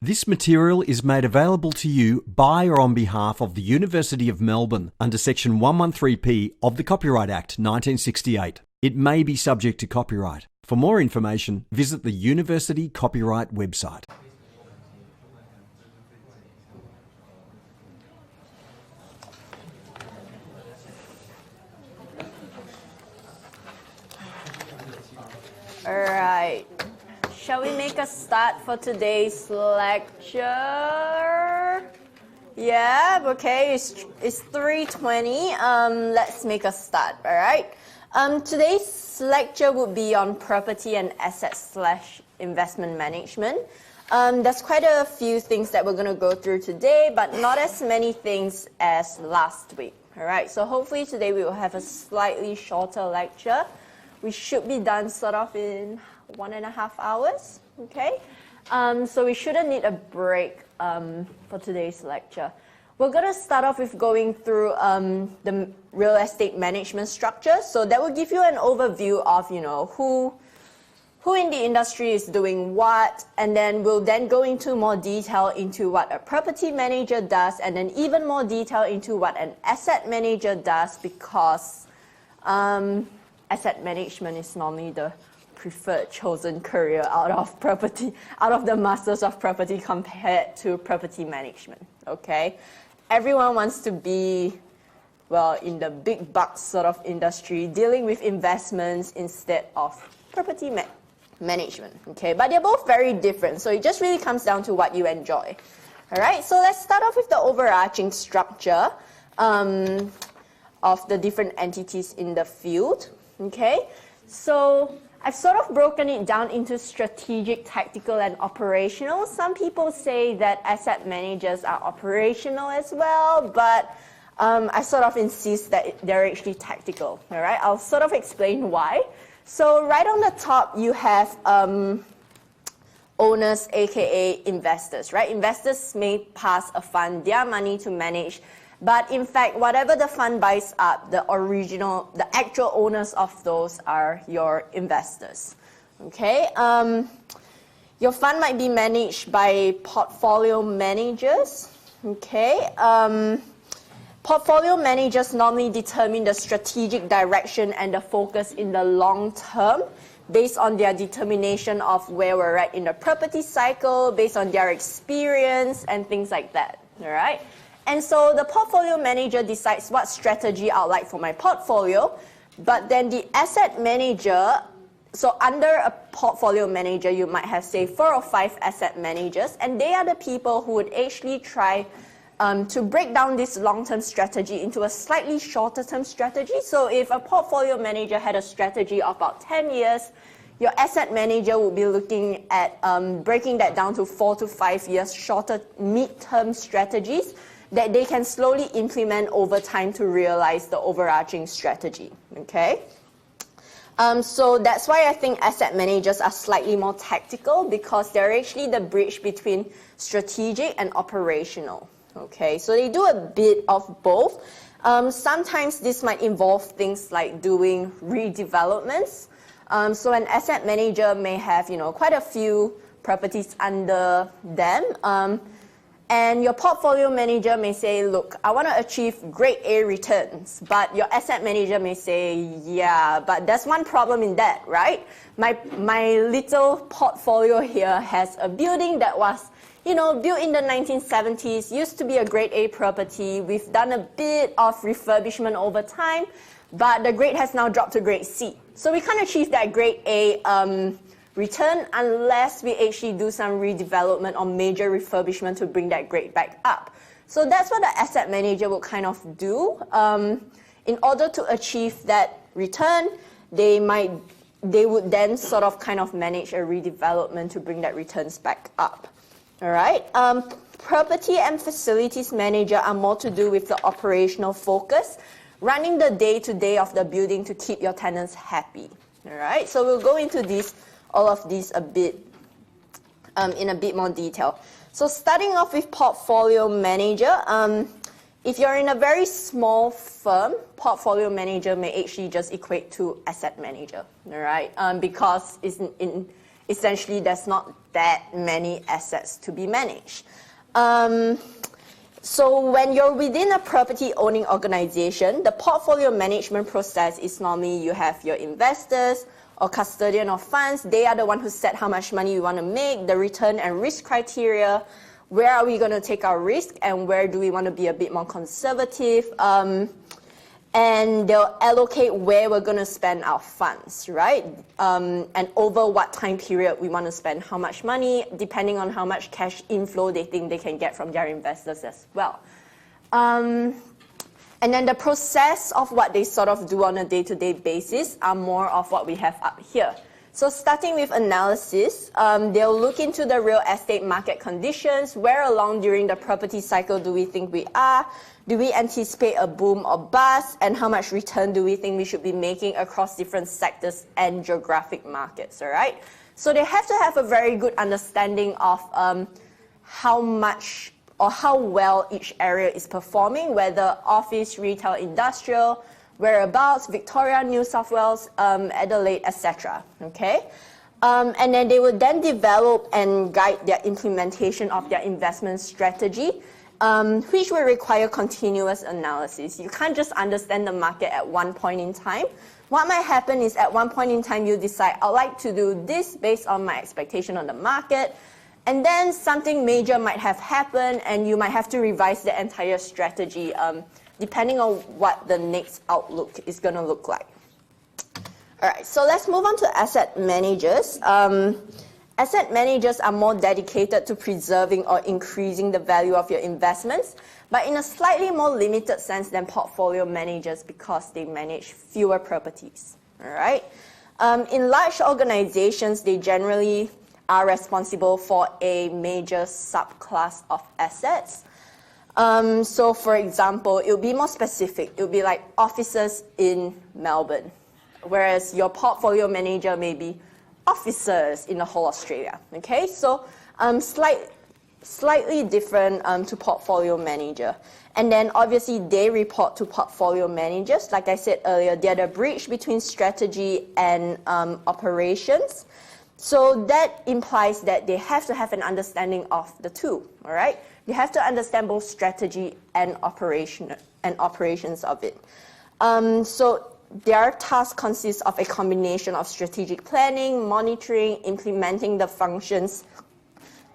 This material is made available to you by or on behalf of the University of Melbourne under Section 113P of the Copyright Act 1968. It may be subject to copyright. For more information, visit the University Copyright website. All right. Shall we make a start for today's lecture? Yeah, okay, it's 3:20. Let's make a start, all right? Today's lecture would be on property and asset/investment management. There's quite a few things that we're going to go through today, but not as many things as last week, all right? So hopefully today we will have a slightly shorter lecture. We should be done sort of in 1.5 hours, okay? So we shouldn't need a break for today's lecture. We're going to start off with going through the real estate management structure. So that will give you an overview of, you know, who in the industry is doing what, and then we'll then go into more detail into what a property manager does, and then even more detail into what an asset manager does, because asset management is normally the preferred chosen career out of the masters of property compared to property management, okay? Everyone wants to be, well, in the big bucks sort of industry, dealing with investments instead of property management, okay? But they're both very different, so it just really comes down to what you enjoy, all right? So let's start off with the overarching structure of the different entities in the field, okay? So I've sort of broken it down into strategic, tactical, and operational. Some people say that asset managers are operational as well, but I sort of insist that they're actually tactical, all right? I'll sort of explain why. So right on the top, you have owners, aka investors, right? Investors may pass a fund, their money to manage, but in fact, whatever the fund buys up, the actual owners of those are your investors, okay? Your fund might be managed by portfolio managers, okay? Portfolio managers normally determine the strategic direction and the focus in the long term based on their determination of where we're at in the property cycle, based on their experience and things like that, all right? And so the portfolio manager decides what strategy I'd like for my portfolio, but then the asset manager, so under a portfolio manager, you might have, say, 4 or 5 asset managers, and they are the people who would actually try to break down this long-term strategy into a slightly shorter-term strategy. So if a portfolio manager had a strategy of about 10 years, your asset manager would be looking at breaking that down to 4 to 5 years, shorter mid-term strategies that they can slowly implement over time to realize the overarching strategy, okay? So that's why I think asset managers are slightly more tactical, because they're actually the bridge between strategic and operational, okay? So they do a bit of both. Sometimes this might involve things like doing redevelopments. So an asset manager may have, you know, quite a few properties under them, and your portfolio manager may say, look, I want to achieve grade A returns, but your asset manager may say, yeah, but there's one problem in that, right? My little portfolio here has a building that was, you know, built in the 1970s, used to be a grade A property. We've done a bit of refurbishment over time, but the grade has now dropped to grade C. So we can't achieve that grade A return unless we actually do some redevelopment or major refurbishment to bring that grade back up. So that's what the asset manager will kind of do. In order to achieve that return, they would then sort of kind of manage a redevelopment to bring that returns back up. All right. Property and facilities manager are more to do with the operational focus, running the day-to-day of the building to keep your tenants happy. All right. So we'll go into all of these a bit in a bit more detail. So starting off with portfolio manager, if you're in a very small firm, portfolio manager may actually just equate to asset manager, all right? Because essentially there's not that many assets to be managed. So when you're within a property owning organization, the portfolio management process is normally you have your investors or custodian of funds. They are the one who set how much money you want to make, the return and risk criteria, where are we going to take our risk and where do we want to be a bit more conservative. And they'll allocate where we're going to spend our funds, right? And over what time period we want to spend how much money, depending on how much cash inflow they think they can get from their investors as well. And then the process of what they sort of do on a day-to-day basis are more of what we have up here. So starting with analysis, they'll look into the real estate market conditions. Where along during the property cycle do we think we are? Do we anticipate a boom or bust? And how much return do we think we should be making across different sectors and geographic markets, all right? So they have to have a very good understanding of how much or how well each area is performing, whether office, retail, industrial, whereabouts, Victoria, New South Wales, Adelaide, etc. Okay? And then they would then develop and guide their implementation of their investment strategy, which will require continuous analysis. You can't just understand the market at one point in time. What might happen is at one point in time you decide, I'd like to do this based on my expectation on the market, and then something major might have happened and you might have to revise the entire strategy depending on what the next outlook is going to look like. All right, so let's move on to asset managers. Asset managers are more dedicated to preserving or increasing the value of your investments, but in a slightly more limited sense than portfolio managers because they manage fewer properties. All right? In large organizations, they generally are responsible for a major subclass of assets. So for example, it will be more specific. It will be like offices in Melbourne, whereas your portfolio manager may be officers in the whole Australia. Okay, so slightly different to portfolio manager. And then obviously they report to portfolio managers. Like I said earlier, they're the bridge between strategy and operations. So that implies that they have to have an understanding of the two, all right? You have to understand both strategy and operations of it. So their task consists of a combination of strategic planning, monitoring, implementing the functions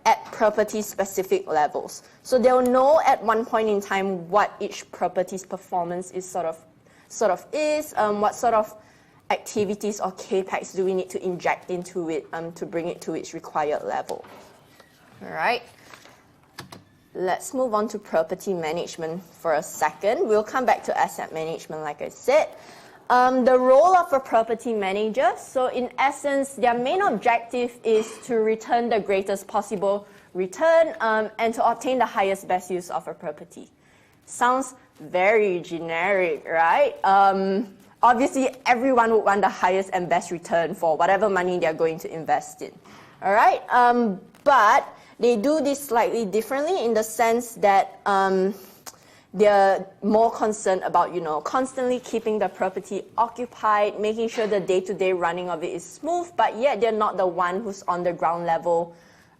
at property-specific levels. So they'll know at one point in time what each property's performance is what sort of activities or capex do we need to inject into it to bring it to its required level. All right. Let's move on to property management for a second. We'll come back to asset management, like I said. The role of a property manager, so in essence, their main objective is to return the greatest possible return and to obtain the highest best use of a property. Sounds very generic, right? Obviously, everyone would want the highest and best return for whatever money they're going to invest in, all right? But they do this slightly differently in the sense that they're more concerned about, constantly keeping the property occupied, making sure the day-to-day running of it is smooth, but yet they're not the one who's on the ground level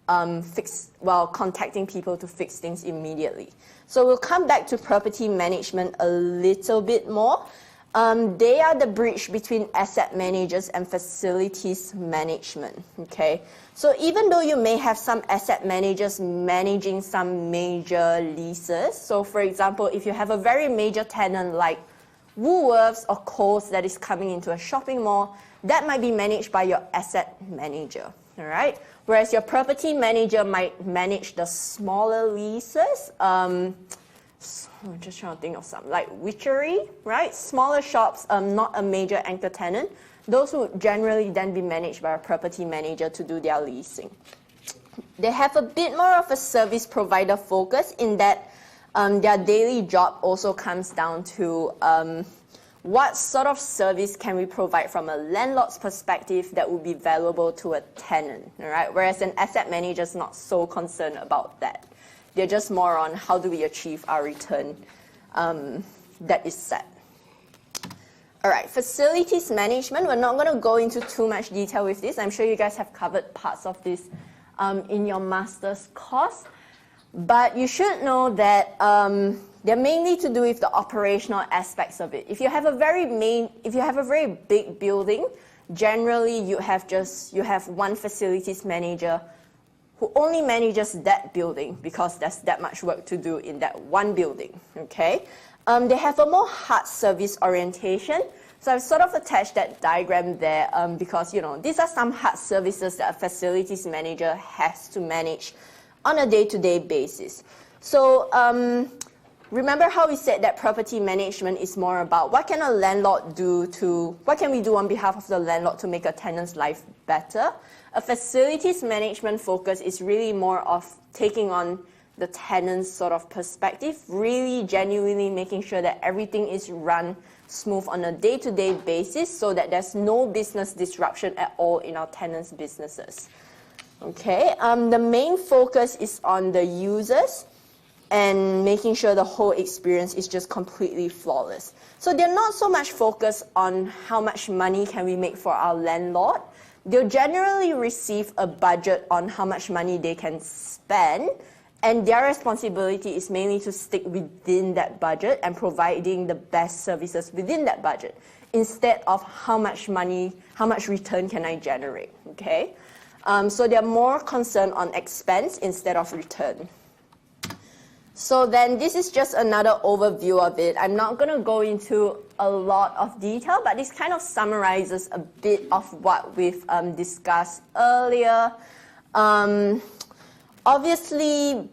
contacting people to fix things immediately. So we'll come back to property management a little bit more. They are the bridge between asset managers and facilities management, okay? So even though you may have some asset managers managing some major leases, so for example, if you have a very major tenant like Woolworths or Coles that is coming into a shopping mall, that might be managed by your asset manager, all right? Whereas your property manager might manage the smaller leases. I'm just trying to think of some, like Witchery, right? Smaller shops, not a major anchor tenant. Those would generally then be managed by a property manager to do their leasing. They have a bit more of a service provider focus in that their daily job also comes down to what sort of service can we provide from a landlord's perspective that would be valuable to a tenant, all right? Whereas an asset manager is not so concerned about that. They're just more on how do we achieve our return that is set. All right, facilities management. We're not going to go into too much detail with this. I'm sure you guys have covered parts of this in your master's course. But you should know that they're mainly to do with the operational aspects of it. If you have a very big building, generally you have one facilities manager who only manages that building because there's that much work to do in that one building, okay? They have a more hard service orientation. So I've sort of attached that diagram there because, you know, these are some hard services that a facilities manager has to manage on a day-to-day basis. So remember how we said that property management is more about what can what can we do on behalf of the landlord to make a tenant's life better? A facilities management focus is really more of taking on the tenant's sort of perspective, really genuinely making sure that everything is run smooth on a day-to-day basis so that there's no business disruption at all in our tenants' businesses. Okay, the main focus is on the users and making sure the whole experience is just completely flawless. So they're not so much focused on how much money can we make for our landlord. They'll generally receive a budget on how much money they can spend, and their responsibility is mainly to stick within that budget and providing the best services within that budget, instead of how much return can I generate, okay? So they're more concerned on expense instead of return. So then this is just another overview of it. I'm not going to go into a lot of detail, but this kind of summarizes a bit of what we've discussed earlier. Obviously,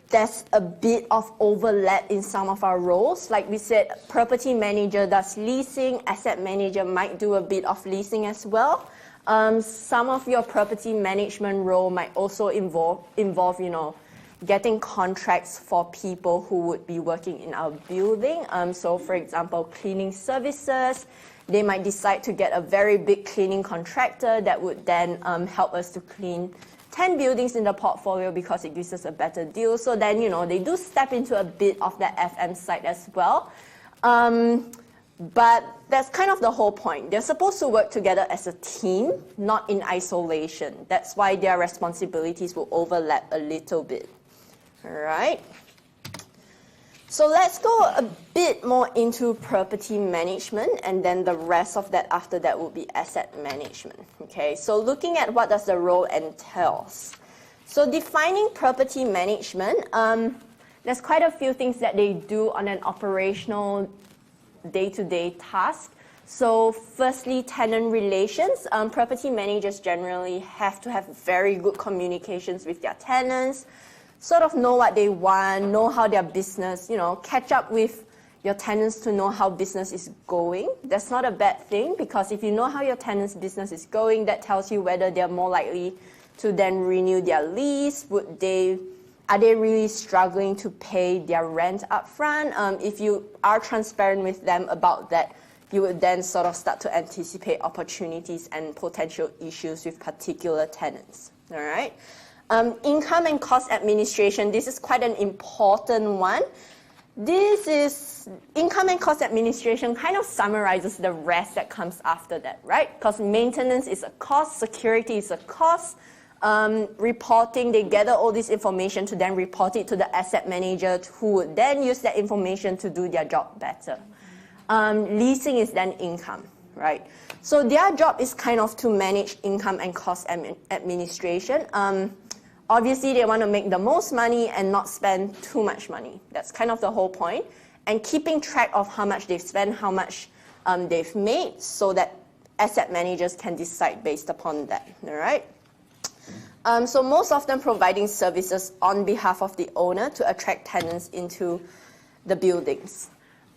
there's a bit of overlap in some of our roles. Like we said, property manager does leasing, asset manager might do a bit of leasing as well. Some of your property management role might also involve, you know, getting contracts for people who would be working in our building. So for example, cleaning services, they might decide to get a very big cleaning contractor that would then help us to clean 10 buildings in the portfolio because it gives us a better deal. So then, you know, they do step into a bit of the FM side as well. But that's kind of the whole point. They're supposed to work together as a team, not in isolation. That's why their responsibilities will overlap a little bit. All right. So let's go a bit more into property management, and then the rest of that after that will be asset management. Okay, so looking at what does the role entails. So defining property management, there's quite a few things that they do on an operational day-to-day task. So firstly, tenant relations. Property managers generally have to have very good communications with their tenants, sort of know what they want, know how their business, you know, catch up with your tenants to know how business is going. That's not a bad thing, because if you know how your tenant's business is going, that tells you whether they're more likely to then renew their lease. Are they really struggling to pay their rent up front? If you are transparent with them about that, you would then sort of start to anticipate opportunities and potential issues with particular tenants. All right. Income and cost administration. This is quite an important one. This is income and cost administration kind of summarizes the rest that comes after that, right? Because maintenance is a cost, security is a cost, reporting, they gather all this information to then report it to the asset manager, who would then use that information to do their job better. Leasing is then income, right? So their job is kind of to manage income and cost administration. Obviously, they want to make the most money and not spend too much money. That's kind of the whole point. And keeping track of how much they've spent, how much they've made, so that asset managers can decide based upon that, all right? So most of them providing services on behalf of the owner to attract tenants into the buildings.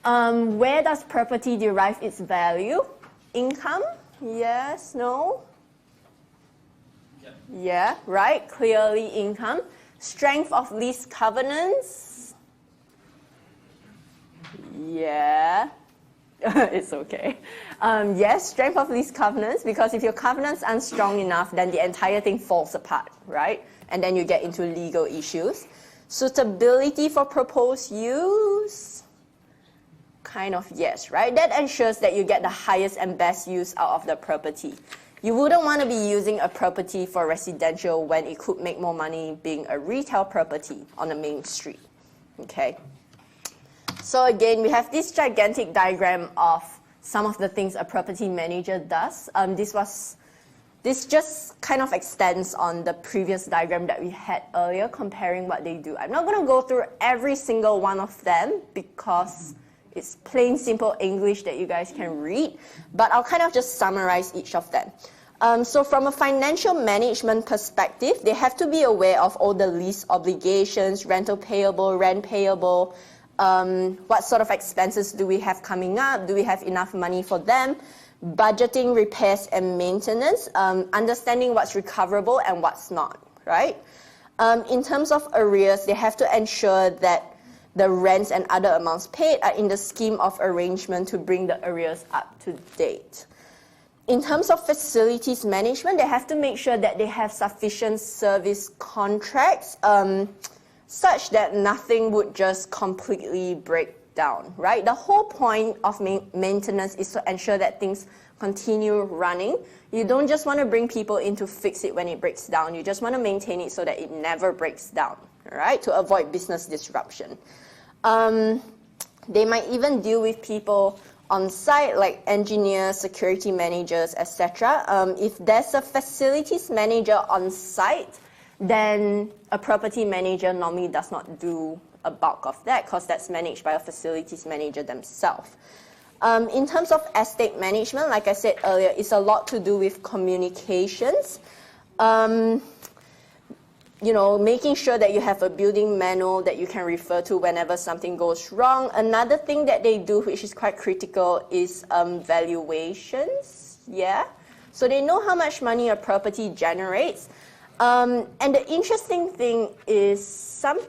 Where does property derive its value? Income? Yes, no? Yeah, right, clearly income. Strength of lease covenants? Yeah, it's okay. Yes, strength of lease covenants, because if your covenants aren't strong enough, then the entire thing falls apart, right? And then you get into legal issues. Suitability for proposed use? kind of yes, right? That ensures that you get the highest and best use out of the property. You wouldn't want to be using a property for residential when it could make more money being a retail property on the main street, okay? So again, we have this gigantic diagram of some of the things a property manager does. This just kind of extends on the previous diagram that we had earlier, comparing what they do. I'm not going to go through every single one of them because it's plain, simple English that you guys can read, but I'll kind of just summarize each of them. So from a financial management perspective, they have to be aware of all the lease obligations, rental payable, rent payable, what sort of expenses do we have coming up, do we have enough money for them, budgeting, repairs, and maintenance, understanding what's recoverable and what's not, right? In terms of arrears, they have to ensure that the rents and other amounts paid are in the scheme of arrangement to bring the arrears up to date. In terms of facilities management, they have to make sure that they have sufficient service contracts such that nothing would just completely break down, right? The whole point of maintenance is to ensure that things continue running. You don't just want to bring people in to fix it when it breaks down. You just want to maintain it so that it never breaks down, right? To avoid business disruption. They might even deal with people on site like engineers, security managers, etc. If there's a facilities manager on site, then a property manager normally does not do a bulk of that because that's managed by a facilities manager themselves. In terms of estate management, like I said earlier, it's a lot to do with communications. You know, making sure that you have a building manual that you can refer to whenever something goes wrong. Another thing that they do, which is quite critical, is valuations. Yeah, so they know how much money a property generates. And the interesting thing is some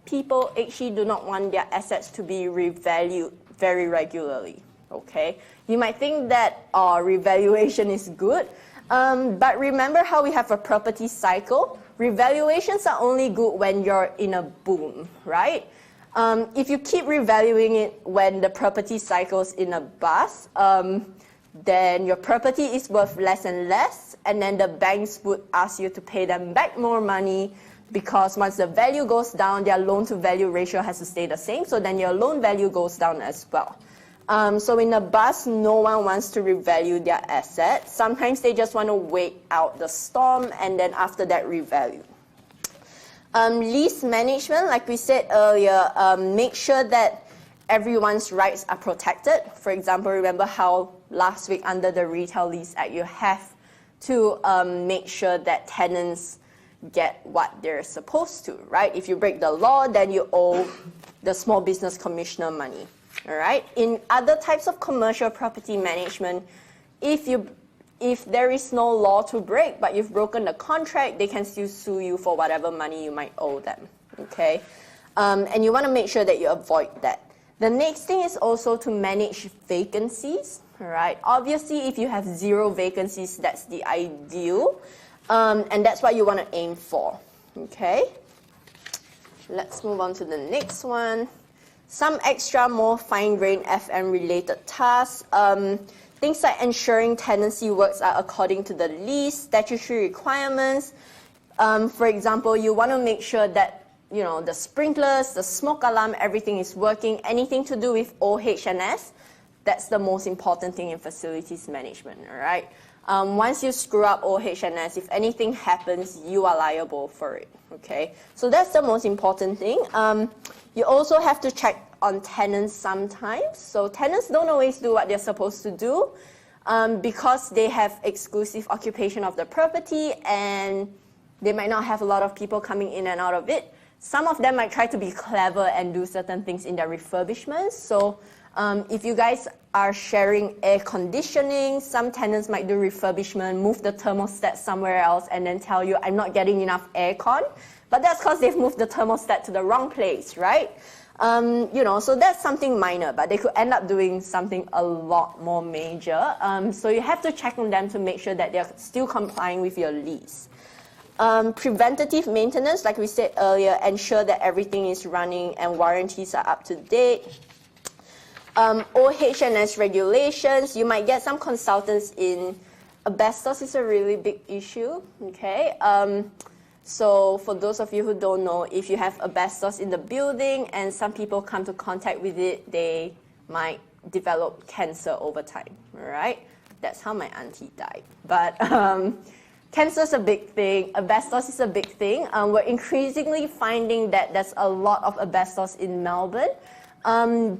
people actually do not want their assets to be revalued very regularly, okay? You might think that revaluation is good, but remember how we have a property cycle? Revaluations are only good when you're in a boom, right? If you keep revaluing it when the property cycle's in a bust, then your property is worth less and less, and then the banks would ask you to pay them back more money because once the value goes down, their loan-to-value ratio has to stay the same, so then your loan value goes down as well. So in a bust, no one wants to revalue their assets. Sometimes they just want to wait out the storm and then after that revalue. Lease management, like we said earlier, make sure that everyone's rights are protected. For example, remember how last week under the Retail Lease Act, you have to make sure that tenants get what they're supposed to, right? If you break the law, then you owe the Small Business Commissioner money. All right. In other types of commercial property management, if there is no law to break, but you've broken the contract, they can still sue you for whatever money you might owe them. Okay. And you want to make sure that you avoid that. The next thing is also to manage vacancies. All right. Obviously, if you have 0 vacancies, that's the ideal, and that's what you want to aim for. Okay. Let's move on to the next one. Some extra, more fine-grained FM-related tasks. Things like ensuring tenancy works are according to the lease, statutory requirements. For example, you want to make sure that the sprinklers, the smoke alarm, everything is working. Anything to do with OH&S, that's the most important thing in facilities management. All right. Once you screw up OH&S, if anything happens, you are liable for it. Okay. So that's the most important thing. You also have to check on tenants sometimes. So tenants don't always do what they're supposed to do because they have exclusive occupation of the property and they might not have a lot of people coming in and out of it. Some of them might try to be clever and do certain things in their refurbishments. So if you guys are sharing air conditioning, some tenants might do refurbishment, move the thermostat somewhere else, and then tell you, I'm not getting enough aircon. But that's because they've moved the thermostat to the wrong place, right? So that's something minor, but they could end up doing something a lot more major. So you have to check on them to make sure that they're still complying with your lease. Preventative maintenance, like we said earlier, ensure that everything is running and warranties are up to date. OH&S regulations, you might get some consultants in asbestos is a really big issue, okay? So for those of you who don't know, if you have asbestos in the building and some people come to contact with it, they might develop cancer over time, all right? That's how my auntie died. But cancer is a big thing. Asbestos is a big thing. We're increasingly finding that there's a lot of asbestos in Melbourne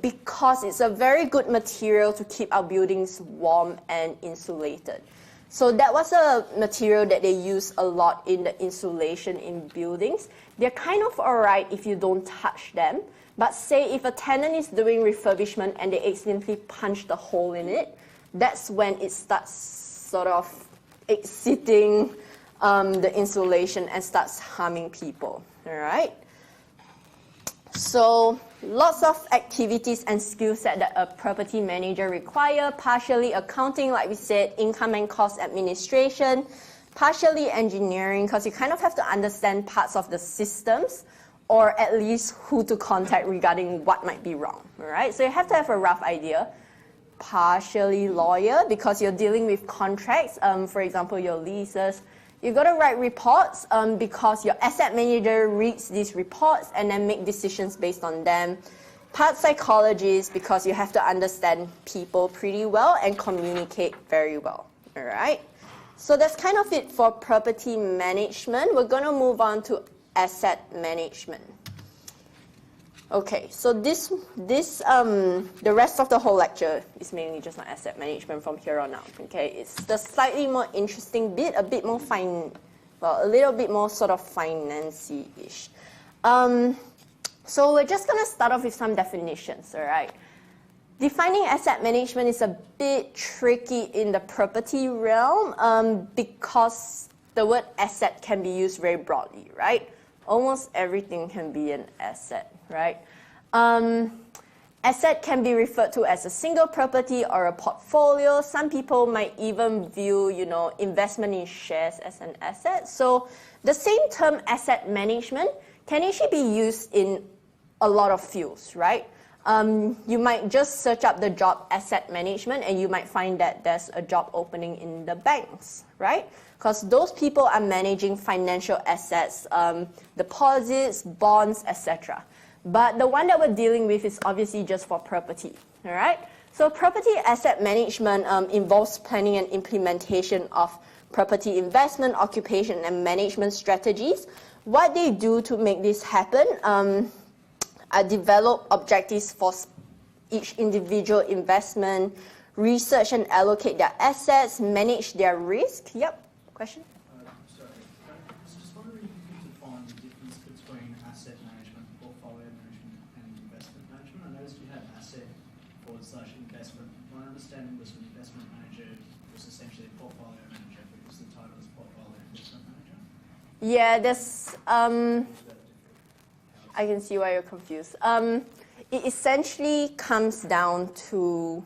because it's a very good material to keep our buildings warm and insulated. So that was a material that they use a lot in the insulation in buildings. They're kind of all right if you don't touch them. But say if a tenant is doing refurbishment and they accidentally punch the hole in it, that's when it starts sort of exiting the insulation and starts harming people, all right? So lots of activities and skill set that a property manager require, partially accounting, like we said, income and cost administration, partially engineering, because you kind of have to understand parts of the systems, or at least who to contact regarding what might be wrong, all right? So you have to have a rough idea. Partially lawyer, because you're dealing with contracts, for example, your leases. You've got to write reports because your asset manager reads these reports and then make decisions based on them. Part psychologist, because you have to understand people pretty well and communicate very well, all right? So that's kind of it for property management. We're going to move on to asset management. Okay, so the rest of the whole lecture is mainly just on asset management from here on out, okay? It's the slightly more interesting bit, a little bit more sort of financy-ish. So we're just gonna start off with some definitions, all right? Defining asset management is a bit tricky in the property realm because the word asset can be used very broadly, right? Almost everything can be an asset, right? Asset can be referred to as a single property or a portfolio. Some people might even view, investment in shares as an asset. So the same term asset management can actually be used in a lot of fields, right? You might just search up the job asset management and you might find that there's a job opening in the banks, right? Because those people are managing financial assets, deposits, bonds, etc. But the one that we're dealing with is obviously just for property, all right? So property asset management involves planning and implementation of property investment, occupation, and management strategies. What they do to make this happen are develop objectives for each individual investment, research and allocate their assets, manage their risk. Yep, question? Sorry, I was just wondering if you could define the difference between asset management, portfolio management, and investment management. I noticed you had asset/investment. My understanding was an investment manager was essentially a portfolio manager because the title is portfolio investment manager. Yeah, there's I can see why you're confused. It essentially comes down to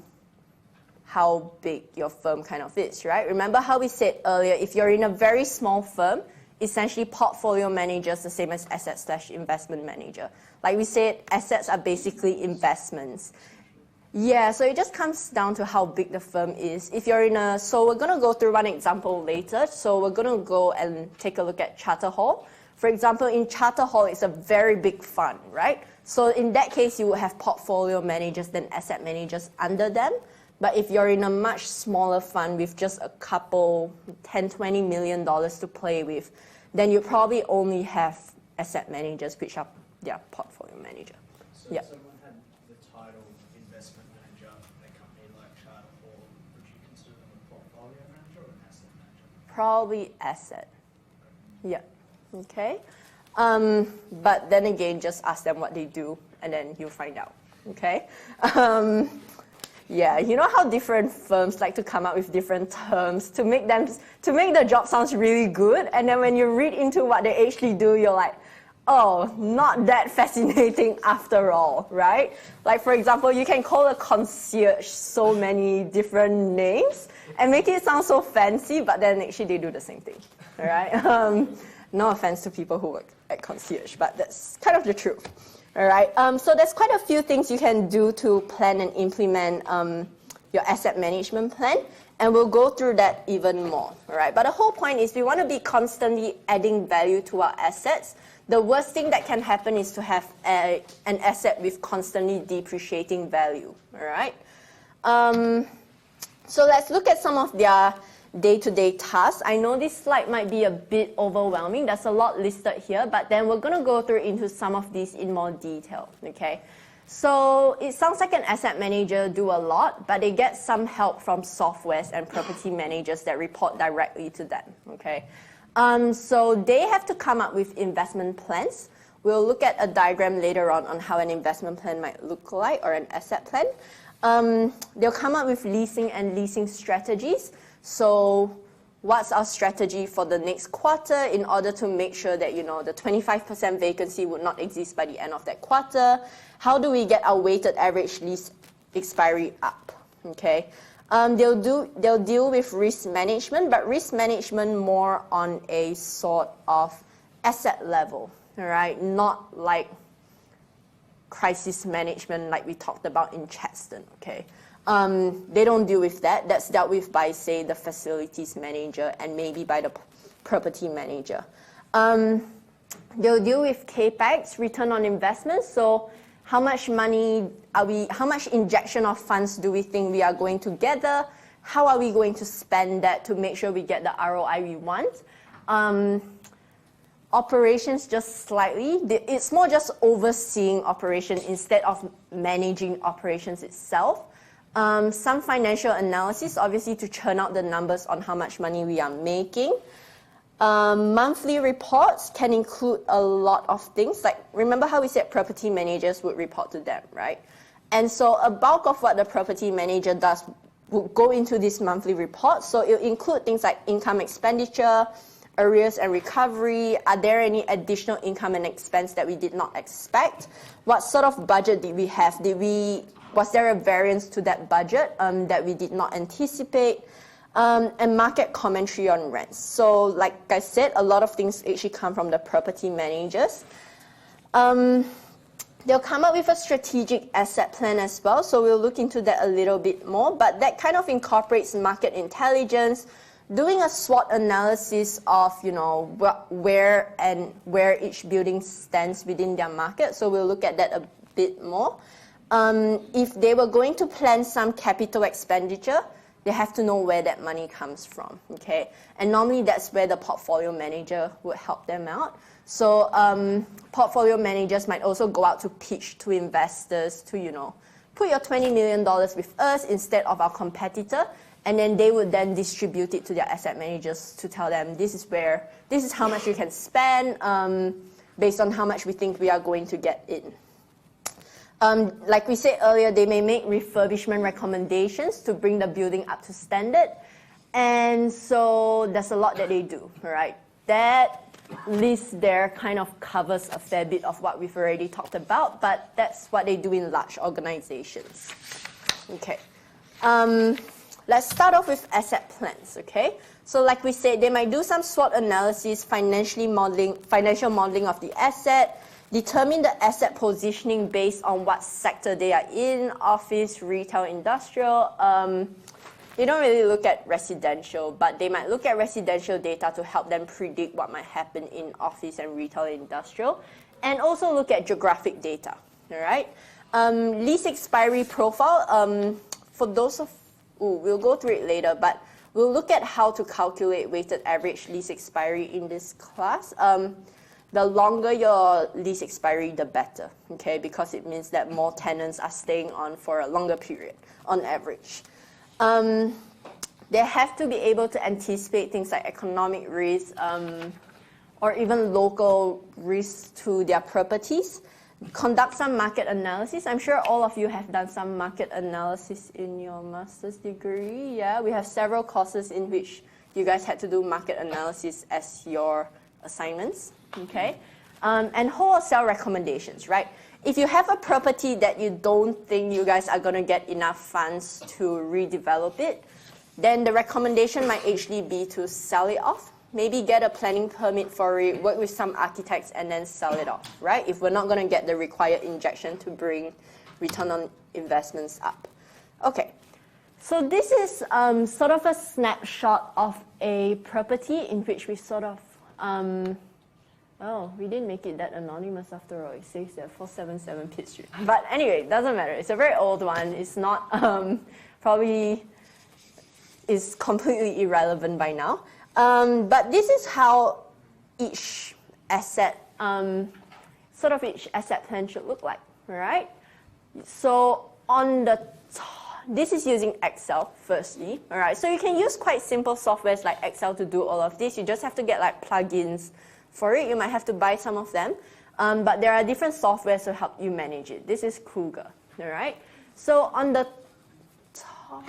how big your firm kind of is, right? Remember how we said earlier, if you're in a very small firm, essentially portfolio manager is the same as asset/investment manager. Like we said, assets are basically investments. Yeah, so it just comes down to how big the firm is. If you're so we're going to go through one example later. So we're going to go and take a look at Charter Hall. For example, in Charter Hall, it's a very big fund, right? So in that case, you would have portfolio managers than asset managers under them. But if you're in a much smaller fund with just a couple, $10, $20 million to play with, then you probably only have asset managers, which are their portfolio manager. So yeah. if someone had the title investment manager in a company like Charter Hall, would you consider them a portfolio manager or an asset manager? Probably asset. Yeah. Okay. But then again, just ask them what they do, and then you'll find out. Okay. Yeah, you know how different firms like to come up with different terms to make the job sounds really good, and then when you read into what they actually do, you're like, oh, not that fascinating after all, right? Like for example, you can call a concierge so many different names and make it sound so fancy, but then actually they do the same thing, all right? No offense to people who work at concierge, but that's kind of the truth. All right, so there's quite a few things you can do to plan and implement your asset management plan, and we'll go through that even more, all right? But the whole point is we want to be constantly adding value to our assets. The worst thing that can happen is to have an asset with constantly depreciating value, all right? So let's look at some of their day-to-day tasks. I know this slide might be a bit overwhelming. There's a lot listed here, but then we're going to go through into some of these in more detail, okay? So it sounds like an asset manager do a lot, but they get some help from softwares and property managers that report directly to them, okay? So they have to come up with investment plans. We'll look at a diagram later on how an investment plan might look like, or an asset plan. They'll come up with leasing and leasing strategies. So what's our strategy for the next quarter in order to make sure that, you know, the 25% vacancy would not exist by the end of that quarter? How do we get our weighted average lease expiry up? Okay. They'll deal with risk management, but risk management more on a sort of asset level, all right? Not like crisis management like we talked about in Chadstone, okay? They don't deal with that. That's dealt with by, say, the facilities manager and maybe by the property manager. They'll deal with CAPEX, return on investment. So how much money how much injection of funds do we think we are going to gather? How are we going to spend that to make sure we get the ROI we want? Operations just slightly. It's more just overseeing operation instead of managing operations itself. Some financial analysis, obviously, to churn out the numbers on how much money we are making. Monthly reports can include a lot of things. Like, remember how we said property managers would report to them, right? And so a bulk of what the property manager does would go into this monthly report. So it'll include things like income expenditure, arrears and recovery. Are there any additional income and expense that we did not expect? What sort of budget did we have? Was there a variance to that budget that we did not anticipate? And market commentary on rents. So like I said, a lot of things actually come from the property managers. They'll come up with a strategic asset plan as well. So we'll look into that a little bit more. But that kind of incorporates market intelligence, doing a SWOT analysis of, you know, where each building stands within their market. So we'll look at that a bit more. If they were going to plan some capital expenditure, they have to know where that money comes from, okay? And normally that's where the portfolio manager would help them out. So portfolio managers might also go out to pitch to investors to, you know, put your $20 million with us instead of our competitor, and then they would then distribute it to their asset managers to tell them this is how much you can spend based on how much we think we are going to get in. Like we said earlier, they may make refurbishment recommendations to bring the building up to standard. And so there's a lot that they do, right? That list there kind of covers a fair bit of what we've already talked about, but that's what they do in large organizations. Okay. Let's start off with asset plans, okay? So like we said, they might do some SWOT analysis, financial modeling of the asset, determine the asset positioning based on what sector they are in, office, retail, industrial. They don't really look at residential, but they might look at residential data to help them predict what might happen in office and retail and industrial, and also look at geographic data, all right? Lease expiry profile, for those of, we'll go through it later, but we'll look at how to calculate weighted average lease expiry in this class. The longer your lease expiry, the better, okay? Because it means that more tenants are staying on for a longer period, on average. They have to be able to anticipate things like economic risk or even local risks to their properties. Conduct some market analysis. I'm sure all of you have done some market analysis in your master's degree. Yeah, we have several courses in which you guys had to do market analysis as your assignments. Okay, and wholesale recommendations, right? If you have a property that you don't think you guys are going to get enough funds to redevelop it, then the recommendation might actually be to sell it off, maybe get a planning permit for it, work with some architects, and then sell it off, right? If we're not going to get the required injection to bring return on investments up. Okay, so this is sort of a snapshot of a property in which we sort of, oh, we didn't make it that anonymous after all. It says that 477 Pitt Street. But anyway, it doesn't matter. It's a very old one. It's not probably is completely irrelevant by now. But this is how each asset, sort of each asset plan should look like, right? So on the top, this is using Excel firstly, all right? So you can use quite simple softwares like Excel to do all of this. You just have to get like plugins for it. You might have to buy some of them, but there are different softwares to help you manage it. This is Cougar, all right? So on the top,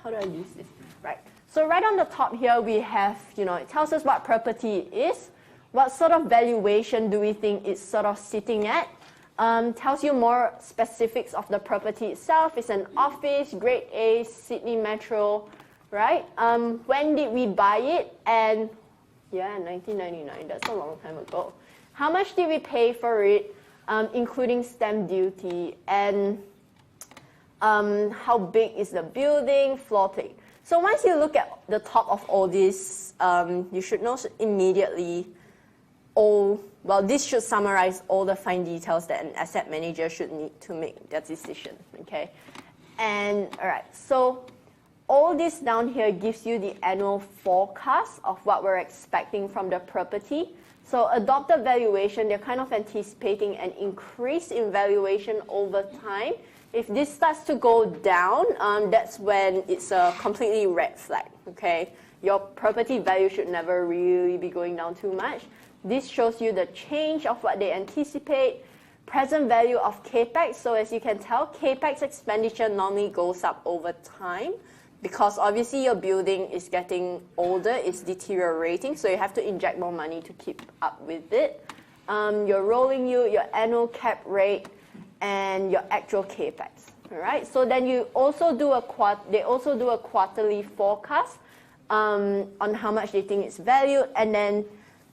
how do I use this? Right. So right on the top here, we have, it tells us what property it is, what sort of valuation do we think it's sort of sitting at, tells you more specifics of the property itself. It's an office, grade A, Sydney Metro, right? When did we buy it? And yeah, 1999, that's a long time ago. How much did we pay for it, including stamp duty, and how big is the building, floor plate. So once you look at the top of all this, you should know immediately this should summarize all the fine details that an asset manager should need to make their decision, okay? And all right, so all this down here gives you the annual forecast of what we're expecting from the property. So adopted valuation, they're kind of anticipating an increase in valuation over time. If this starts to go down, that's when it's a completely red flag, okay? Your property value should never really be going down too much. This shows you the change of what they anticipate, present value of CAPEX. So as you can tell, CAPEX expenditure normally goes up over time because obviously your building is getting older, it's deteriorating, so you have to inject more money to keep up with it. Your rolling yield, your annual cap rate, and your actual CAPEX, all right? So then you also do they also do a quarterly forecast on how much they think it's valued, and then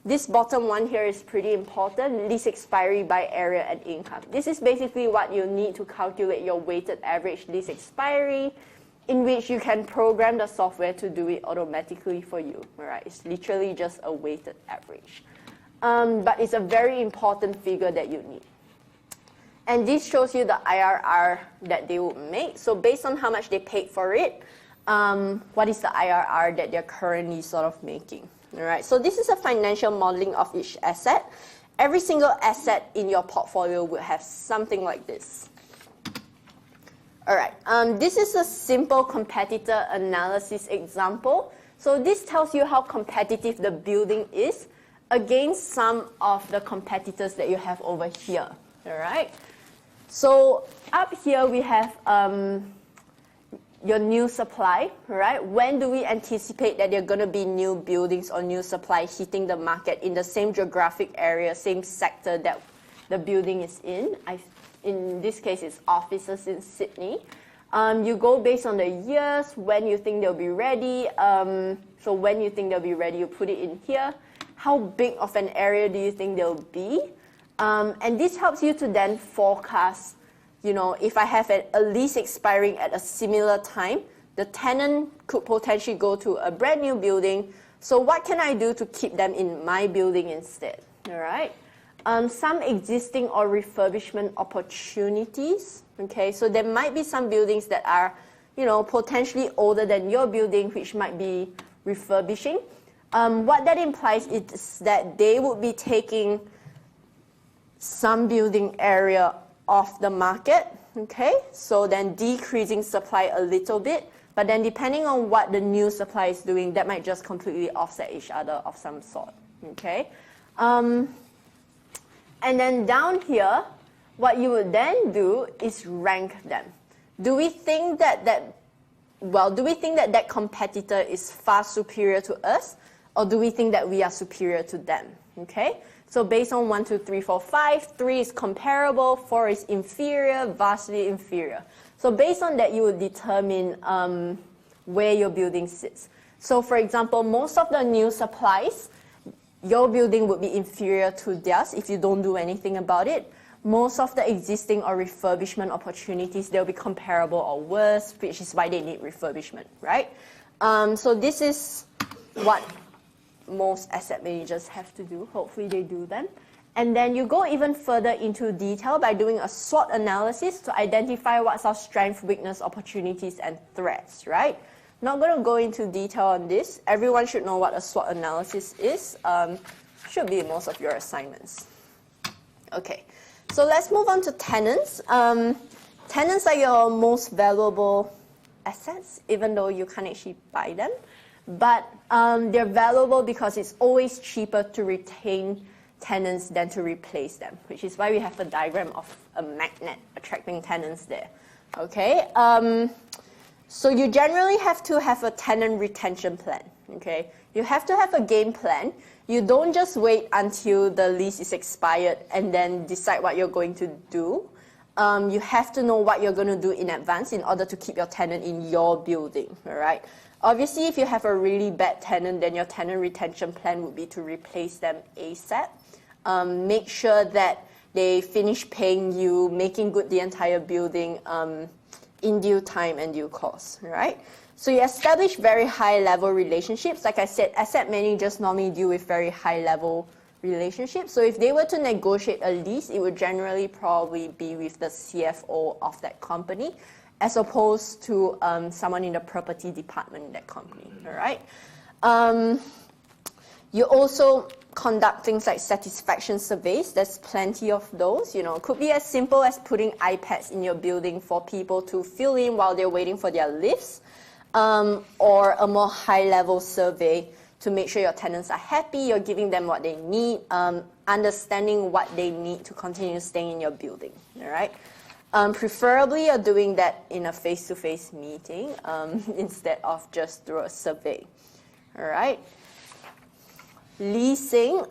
this bottom one here is pretty important, lease expiry by area and income. This is basically what you need to calculate your weighted average lease expiry, in which you can program the software to do it automatically for you, all right? It's literally just a weighted average. But it's a very important figure that you need. And this shows you the IRR that they would make. So based on how much they paid for it, what is the IRR that they're currently sort of making? All right. So this is a financial modeling of each asset. Every single asset in your portfolio would have something like this. All right. This is a simple competitor analysis example. So this tells you how competitive the building is against some of the competitors that you have over here. All right. So up here we have your new supply, right? When do we anticipate that there are going to be new buildings or new supply hitting the market in the same geographic area, same sector that the building is in? In this case, it's offices in Sydney. You go based on the years, when you think they'll be ready. So when you think they'll be ready, you put it in here. How big of an area do you think they'll be? And this helps you to then forecast, if I have a lease expiring at a similar time, the tenant could potentially go to a brand new building. So what can I do to keep them in my building instead? All right. Some existing or refurbishment opportunities. Okay, so there might be some buildings that are, potentially older than your building, which might be refurbishing. What that implies is that they would be taking some building area off the market, okay? So then decreasing supply a little bit, but then depending on what the new supply is doing, that might just completely offset each other of some sort, okay? And then down here, what you would then do is rank them. Do we think that that competitor is far superior to us, or do we think that we are superior to them, okay? So based on 1, 2, 3, 4, 5, 3 is comparable, 4 is inferior, vastly inferior. So based on that, you would determine where your building sits. So for example, most of the new supplies, your building would be inferior to theirs if you don't do anything about it. Most of the existing or refurbishment opportunities, they'll be comparable or worse, which is why they need refurbishment, right? So this is what most asset managers have to do. Hopefully they do them. And then you go even further into detail by doing a SWOT analysis to identify what's our strength, weakness, opportunities, and threats, right? Not going to go into detail on this. Everyone should know what a SWOT analysis is. Should be in most of your assignments. Okay, so let's move on to tenants. Tenants are your most valuable assets, even though you can't actually buy them. But they're valuable because it's always cheaper to retain tenants than to replace them, which is why we have a diagram of a magnet attracting tenants there. Okay. So you generally have to have a tenant retention plan, okay? You have to have a game plan. You don't just wait until the lease is expired and then decide what you're going to do. You have to know what you're going to do in advance in order to keep your tenant in your building, all right? Obviously, if you have a really bad tenant, then your tenant retention plan would be to replace them ASAP. Make sure that they finish paying you, making good the entire building, in due time and due course, right? So you establish very high-level relationships. Like I said, asset managers normally deal with very high-level relationships. So if they were to negotiate a lease, it would generally probably be with the CFO of that company, as opposed to someone in the property department in that company, all right? You also conduct things like satisfaction surveys. There's plenty of those. You know, it could be as simple as putting iPads in your building for people to fill in while they're waiting for their lifts, or a more high-level survey to make sure your tenants are happy, you're giving them what they need, understanding what they need to continue staying in your building, all right? Preferably, you're doing that in a face-to-face meeting instead of just through a survey, all right? Leasing,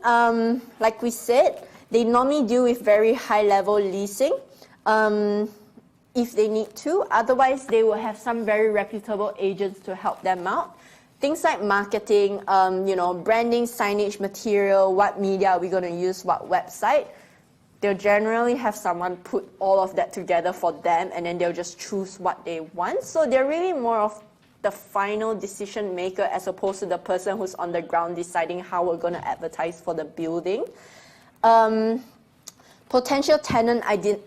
like we said, they normally deal with very high-level leasing if they need to. Otherwise, they will have some very reputable agents to help them out. Things like marketing, you know, branding, signage, material, what media are we going to use, what website. They'll generally have someone put all of that together for them, and then they'll just choose what they want. So they're really more of the final decision maker as opposed to the person who's on the ground deciding how we're going to advertise for the building. Potential tenant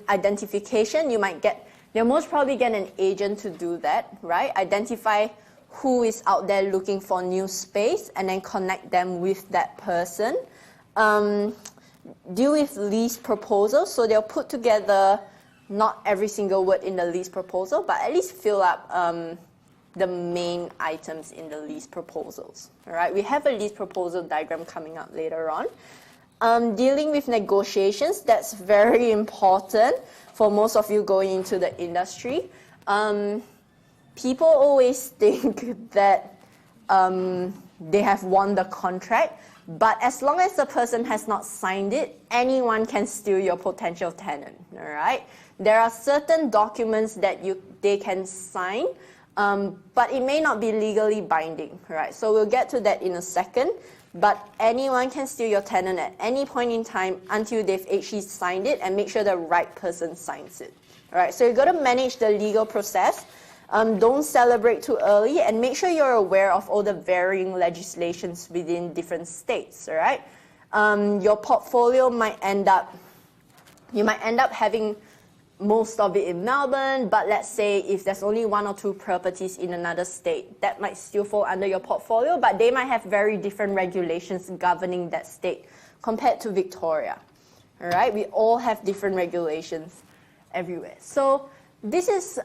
identification, you'll most probably get an agent to do that, right? Identify who is out there looking for new space and then connect them with that person. Deal with lease proposals, so they'll put together not every single word in the lease proposal, but at least fill up the main items in the lease proposals. All right, we have a lease proposal diagram coming up later on. Dealing with negotiations, that's very important for most of you going into the industry. People always think that they have won the contract, but as long as the person has not signed it, anyone can steal your potential tenant, all right? There are certain documents that they can sign, but it may not be legally binding, right? So we'll get to that in a second, but anyone can steal your tenant at any point in time until they've actually signed it, and make sure the right person signs it, all right? So you've got to manage the legal process. Don't celebrate too early, and make sure you're aware of all the varying legislations within different states, all right? Your portfolio might end up having most of it in Melbourne, but let's say if there's only 1 or 2 properties in another state, that might still fall under your portfolio, but they might have very different regulations governing that state compared to Victoria, all right? We all have different regulations everywhere. So this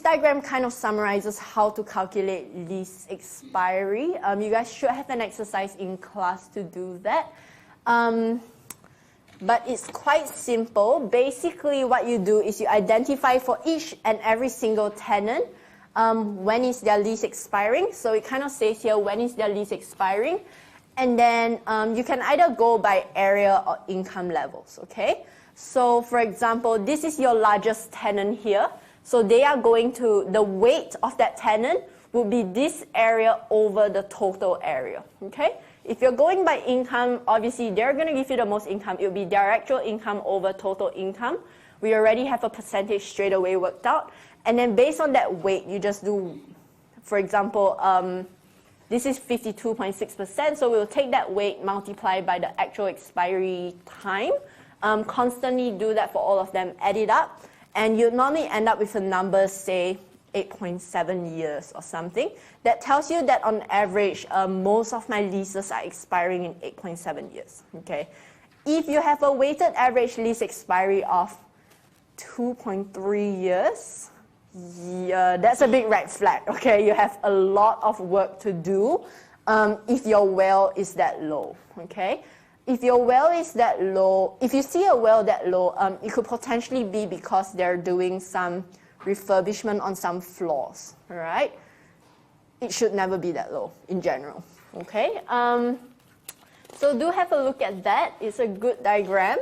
diagram kind of summarizes how to calculate lease expiry. You guys should have an exercise in class to do that. But it's quite simple. Basically, what you do is you identify for each and every single tenant when is their lease expiring. So it kind of says here, when is their lease expiring? And then you can either go by area or income levels, okay? So for example, this is your largest tenant here. So they are going to, the weight of that tenant would be this area over the total area, okay? If you're going by income, obviously they're going to give you the most income. It will be their actual income over total income. We already have a percentage straight away worked out. And then based on that weight, you just do, for example, this is 52.6%, so we'll take that weight, multiply by the actual expiry time, constantly do that for all of them, add it up, and you'll normally end up with a number, say, 8.7 years or something. That tells you that on average, most of my leases are expiring in 8.7 years, okay? If you have a weighted average lease expiry of 2.3 years, yeah, that's a big red flag, okay? You have a lot of work to do if your well is that low, okay? If your well is that low, if you see a well that low, it could potentially be because they're doing some refurbishment on some floors, all right? It should never be that low in general, okay? So do have a look at that. It's a good diagram.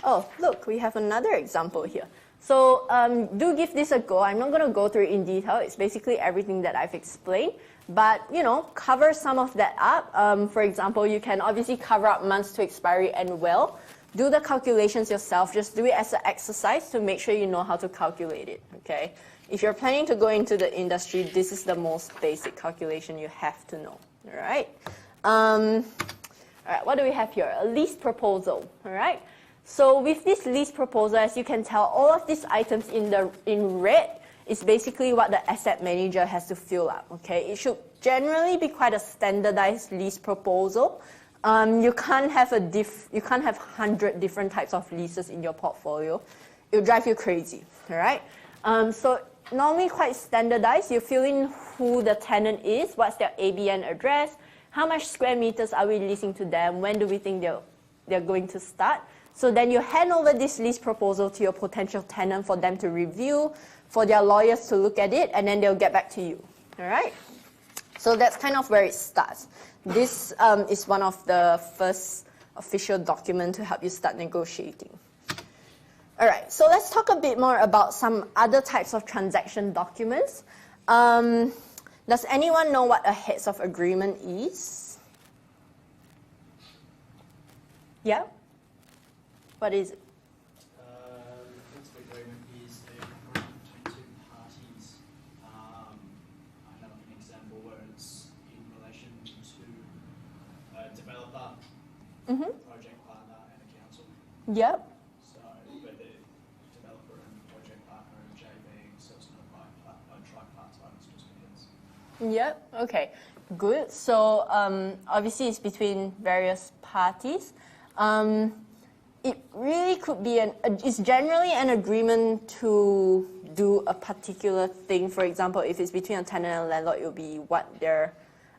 Oh, look, we have another example here. So do give this a go. I'm not going to go through it in detail. It's basically everything that I've explained. But, you know, cover some of that up. For example, you can obviously cover up months to expiry and well. Do the calculations yourself. Just do it as an exercise to make sure you know how to calculate it, okay? If you're planning to go into the industry, this is the most basic calculation you have to know, all right? All right, what do we have here? A lease proposal, all right? So with this lease proposal, as you can tell, all of these items in red is basically what the asset manager has to fill up, okay? It should generally be quite a standardized lease proposal. You can't have 100 different types of leases in your portfolio. It'll drive you crazy, all right? So normally quite standardized. You fill in who the tenant is, what's their ABN address, how much square meters are we leasing to them, when do we think they're going to start. So then you hand over this lease proposal to your potential tenant for them to review, for their lawyers to look at it, and then they'll get back to you, all right? So that's kind of where it starts. This is one of the first official documents to help you start negotiating. All right, so let's talk a bit more about some other types of transaction documents. Does anyone know what a heads of agreement is? Yeah? What is it? The heads of agreement is a agreement between two parties. I know an example where it's in relation to a developer, project partner, and a council. Yep. So where the developer and project partner are JVing, so it's not like a tripartite, it's just a heads. Yep, okay, good. So obviously it's between various parties. It really could be it's generally an agreement to do a particular thing. For example, if it's between a tenant and a landlord, it will be what they're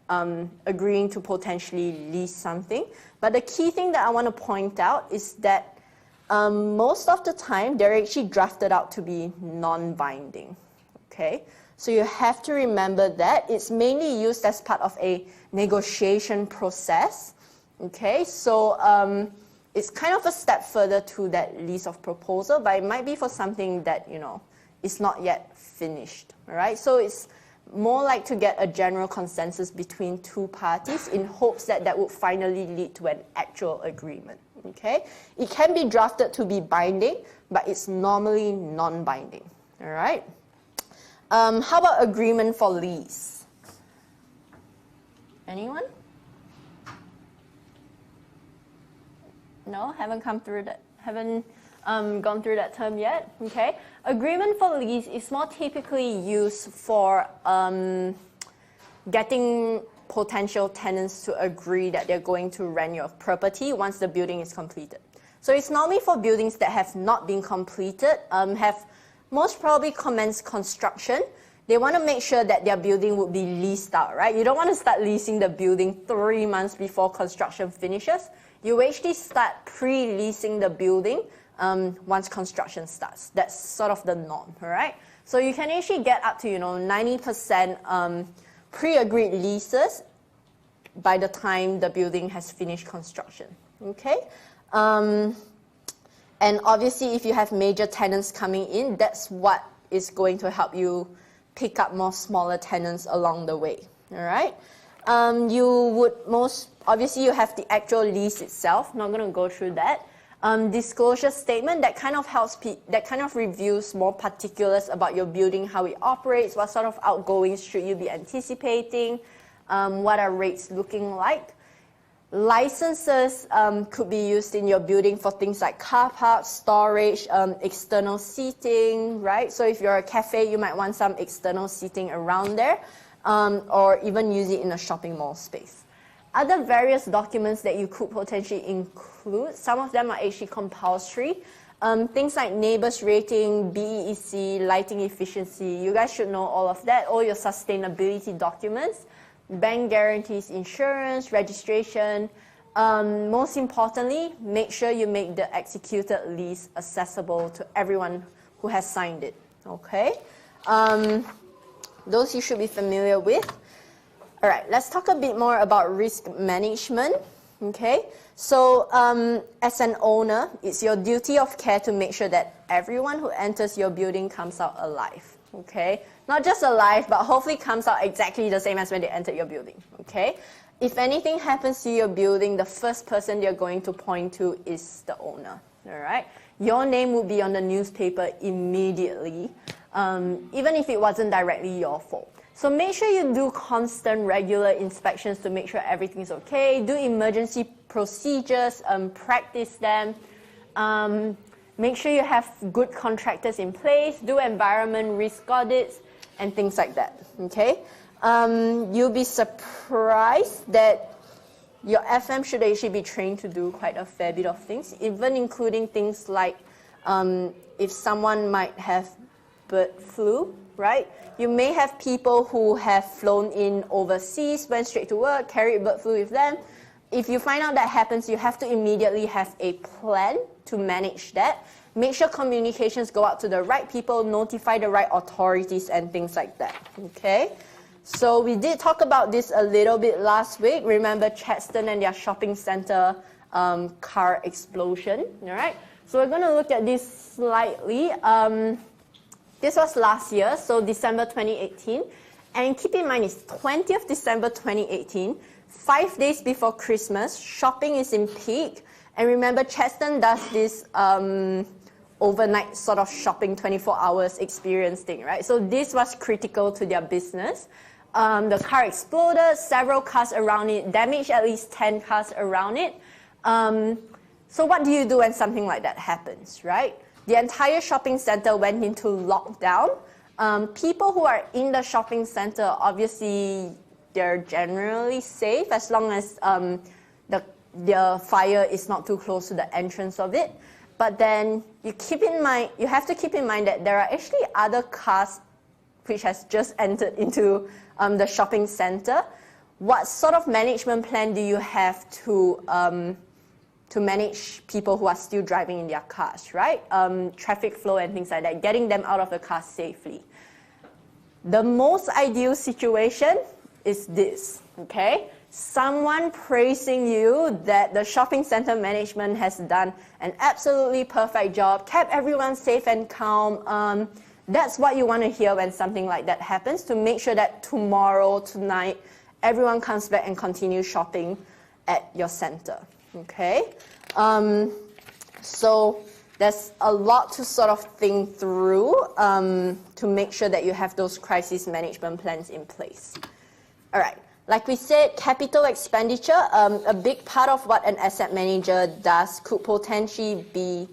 agreeing to potentially lease something. But the key thing that I want to point out is that most of the time, they're actually drafted out to be non-binding, okay? So you have to remember that it's mainly used as part of a negotiation process, okay? So it's kind of a step further to that lease of proposal, but it might be for something that, you know, is not yet finished, all right? So it's more like to get a general consensus between two parties in hopes that that would finally lead to an actual agreement, okay? It can be drafted to be binding, but it's normally non-binding, all right? How about agreement for lease? Anyone? No, haven't come through that. Haven't gone through that term yet. Okay, agreement for lease is more typically used for getting potential tenants to agree that they're going to rent your property once the building is completed. So it's normally for buildings that have not been completed, have most probably commenced construction. They want to make sure that their building would be leased out, right? You don't want to start leasing the building 3 months before construction finishes. You actually start pre-leasing the building once construction starts. That's sort of the norm, all right? So you can actually get up to, 90% pre-agreed leases by the time the building has finished construction, okay? And obviously, if you have major tenants coming in, that's what is going to help you pick up more smaller tenants along the way. All right. You would obviously you have the actual lease itself. Not going to go through that. Disclosure statement that kind of helps that kind of reviews more particulars about your building, how it operates, what sort of outgoings should you be anticipating, what are rates looking like. Licenses could be used in your building for things like car parks, storage, external seating, right? So if you're a cafe, you might want some external seating around there, or even use it in a shopping mall space. Other various documents that you could potentially include, some of them are actually compulsory. Things like neighbors rating, BEEC, lighting efficiency, you guys should know all of that, all your sustainability documents, bank guarantees, insurance, registration. Most importantly, make sure you make the executed lease accessible to everyone who has signed it, okay? Those you should be familiar with. All right, let's talk a bit more about risk management, okay? So as an owner, it's your duty of care to make sure that everyone who enters your building comes out alive, okay? Not just alive, but hopefully comes out exactly the same as when they entered your building, okay? If anything happens to your building, the first person they're going to point to is the owner, all right? Your name will be on the newspaper immediately, even if it wasn't directly your fault. So make sure you do constant, regular inspections to make sure everything's okay. Do emergency procedures, practice them. Make sure you have good contractors in place. Do environment risk audits and things like that, okay? You'll be surprised that your FM should actually be trained to do quite a fair bit of things, even including things like if someone might have bird flu, right? You may have people who have flown in overseas, went straight to work, carried bird flu with them. If you find out that happens, you have to immediately have a plan to manage that. Make sure communications go out to the right people, notify the right authorities and things like that, okay? So we did talk about this a little bit last week. Remember Chadstone and their shopping center car explosion, all right? So we're going to look at this slightly. This was last year, so December 2018. And keep in mind, it's 20th December 2018, 5 days before Christmas. Shopping is in peak. And remember, Chadstone does this overnight sort of shopping 24 hours experience thing, right? So this was critical to their business. The car exploded, several cars around it, damaged at least 10 cars around it. So what do you do when something like that happens, right? The entire shopping center went into lockdown. People who are in the shopping center, obviously, they're generally safe as long as the fire is not too close to the entrance of it. But then you have to keep in mind that there are actually other cars which has just entered into the shopping center. What sort of management plan do you have to manage people who are still driving in their cars, right? Traffic flow and things like that, getting them out of the car safely. The most ideal situation is this, okay? Someone praising you that the shopping center management has done an absolutely perfect job, kept everyone safe and calm. That's what you want to hear when something like that happens, to make sure that tomorrow, tonight, everyone comes back and continues shopping at your center. Okay, so there's a lot to sort of think through to make sure that you have those crisis management plans in place. All right, like we said, capital expenditure, a big part of what an asset manager does could potentially be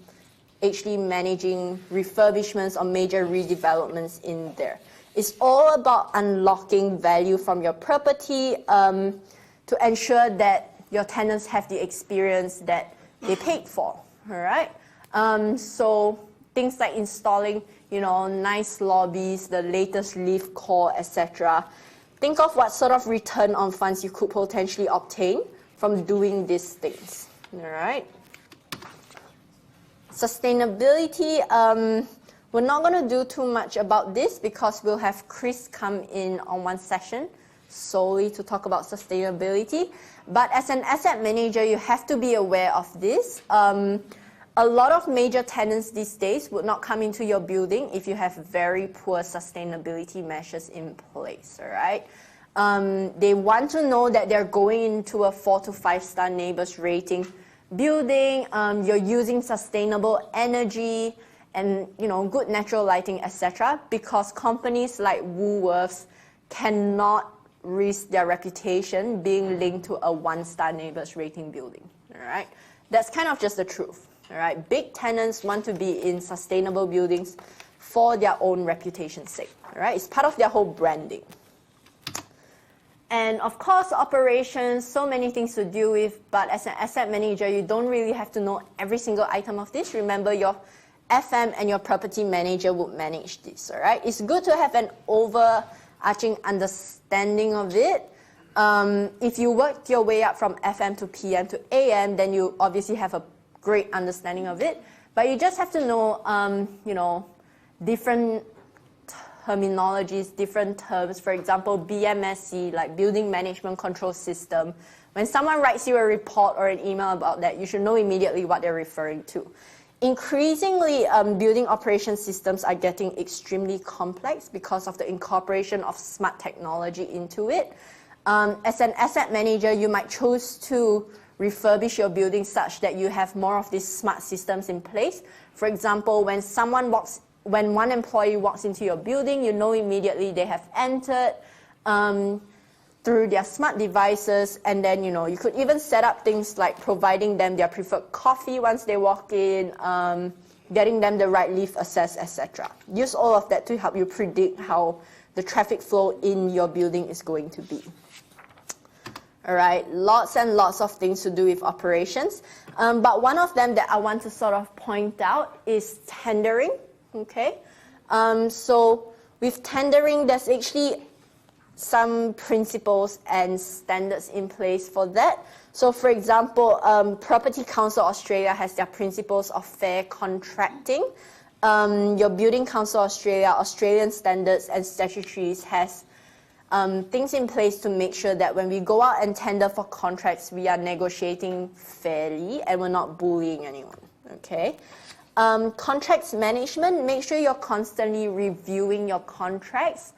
actually managing refurbishments or major redevelopments in there. It's all about unlocking value from your property to ensure that your tenants have the experience that they paid for, all right? So things like installing, nice lobbies, the latest lift core, etc. Think of what sort of return on funds you could potentially obtain from doing these things, all right? Sustainability, we're not going to do too much about this because we'll have Chris come in on one session solely to talk about sustainability. But as an asset manager, you have to be aware of this. A lot of major tenants these days would not come into your building if you have very poor sustainability measures in place, all right? They want to know that they're going into a 4 to 5 star neighbors rating building, you're using sustainable energy and good natural lighting, etc. Because companies like Woolworths cannot risk their reputation being linked to a 1-star neighbors rating building, all right? That's kind of just the truth, all right? Big tenants want to be in sustainable buildings for their own reputation's sake, all right? It's part of their whole branding. And of course, operations, so many things to deal with, but as an asset manager, you don't really have to know every single item of this. Remember, your FM and your property manager would manage this, all right? It's good to have an overarching understanding of it. If you work your way up from FM to PM to AM, then you obviously have a great understanding of it. But you just have to know, different terminologies, different terms. For example, BMSC, like Building Management Control System. When someone writes you a report or an email about that, you should know immediately what they're referring to. Increasingly, building operation systems are getting extremely complex because of the incorporation of smart technology into it. As an asset manager, you might choose to refurbish your building such that you have more of these smart systems in place. For example, when one employee walks into your building, you know immediately they have entered through their smart devices, and then you could even set up things like providing them their preferred coffee once they walk in, getting them the right lift access, etc. Use all of that to help you predict how the traffic flow in your building is going to be. All right, lots and lots of things to do with operations, but one of them that I want to sort of point out is tendering. Okay, so with tendering, there's actually some principles and standards in place for that. So for example, Property Council Australia has their principles of fair contracting. Your Building Council Australia, Australian standards and statutories has things in place to make sure that when we go out and tender for contracts, we are negotiating fairly and we're not bullying anyone, okay? Contracts management, make sure you're constantly reviewing your contracts.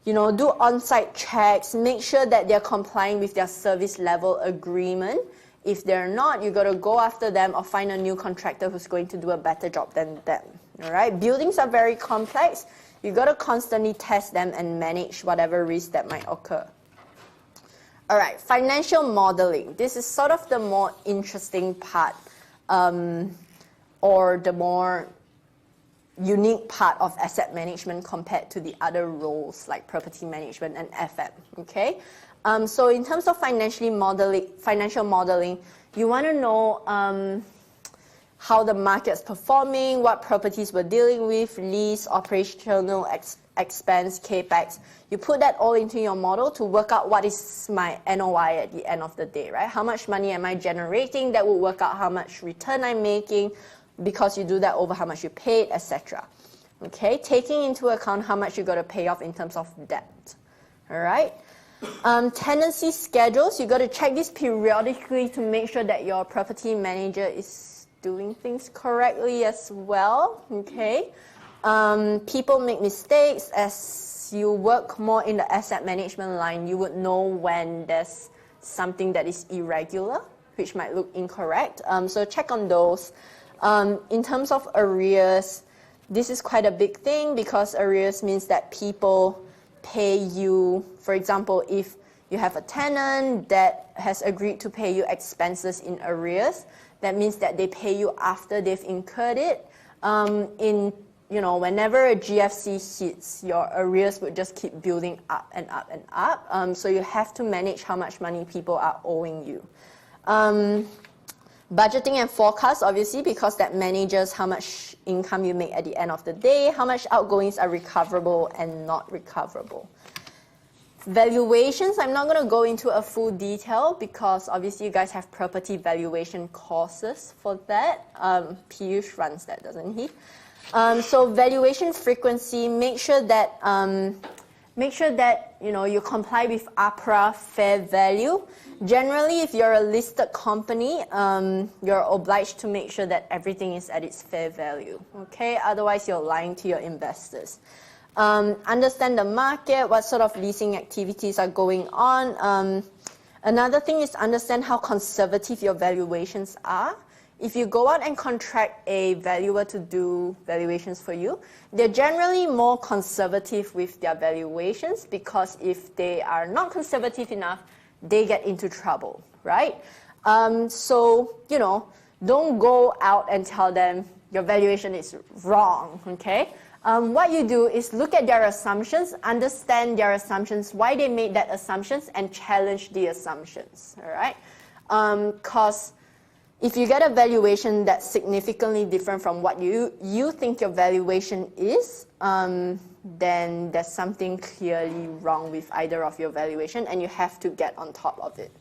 Do on-site checks, make sure that they're complying with their service level agreement. If they're not, you got to go after them or find a new contractor who's going to do a better job than them, all right? Buildings are very complex. You got to constantly test them and manage whatever risk that might occur. All right, financial modeling. This is sort of the more interesting part. Or the more unique part of asset management compared to the other roles like property management and FM, okay? So in terms of financial modeling, you want to know how the market's performing, what properties we're dealing with, lease, operational expense, capex. You put that all into your model to work out what is my NOI at the end of the day, right? How much money am I generating? That will work out how much return I'm making because you do that over how much you paid, etc. Okay, taking into account how much you got to pay off in terms of debt. All right. Tenancy schedules, you got to check this periodically to make sure that your property manager is doing things correctly as well. Okay. People make mistakes. As you work more in the asset management line, you would know when there's something that is irregular, which might look incorrect. So check on those. In terms of arrears, this is quite a big thing because arrears means that people pay you. For example, if you have a tenant that has agreed to pay you expenses in arrears, that means that they pay you after they've incurred it. Whenever a GFC hits, your arrears would just keep building up and up and up. So you have to manage how much money people are owing you. Budgeting and forecast, obviously, because that manages how much income you make at the end of the day, how much outgoings are recoverable and not recoverable. Valuations, I'm not going to go into a full detail because obviously you guys have property valuation courses for that. Piyush runs that, doesn't he? So valuation frequency, make sure Make sure that you comply with APRA fair value. Generally, if you're a listed company, you're obliged to make sure that everything is at its fair value. Okay, otherwise you're lying to your investors. Understand the market, what sort of leasing activities are going on. Another thing is understand how conservative your valuations are. If you go out and contract a valuer to do valuations for you, they're generally more conservative with their valuations, because if they are not conservative enough, they get into trouble, right? So, don't go out and tell them your valuation is wrong, okay? What you do is look at their assumptions, understand their assumptions, why they made that assumptions, and challenge the assumptions, all right? Because if you get a valuation that's significantly different from what you think your valuation is, then there's something clearly wrong with either of your valuation, and you have to get on top of it.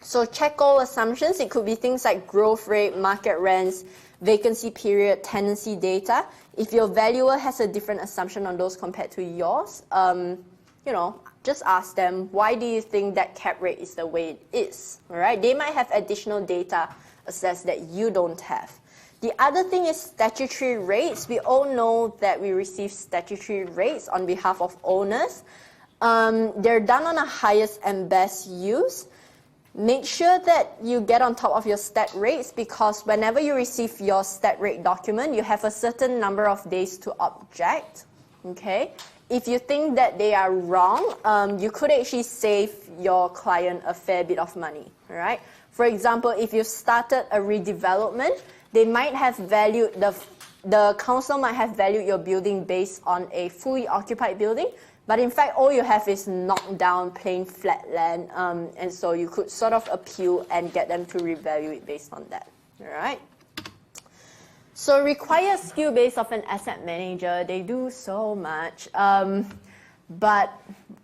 So check all assumptions. It could be things like growth rate, market rents, vacancy period, tenancy data. If your valuer has a different assumption on those compared to yours, just ask them, why do you think that cap rate is the way it is? All right? They might have additional data assessed that you don't have. The other thing is statutory rates. We all know that we receive statutory rates on behalf of owners. They're done on a highest and best use. Make sure that you get on top of your stat rates, because whenever you receive your stat rate document, you have a certain number of days to object, okay? If you think that they are wrong, you could actually save your client a fair bit of money, all right? For example, if you started a redevelopment, they might have valued, the council might have valued your building based on a fully occupied building, but in fact, all you have is knocked down plain flat land, and so you could sort of appeal and get them to revalue it based on that, all right? So required skill base of an asset manager, they do so much. But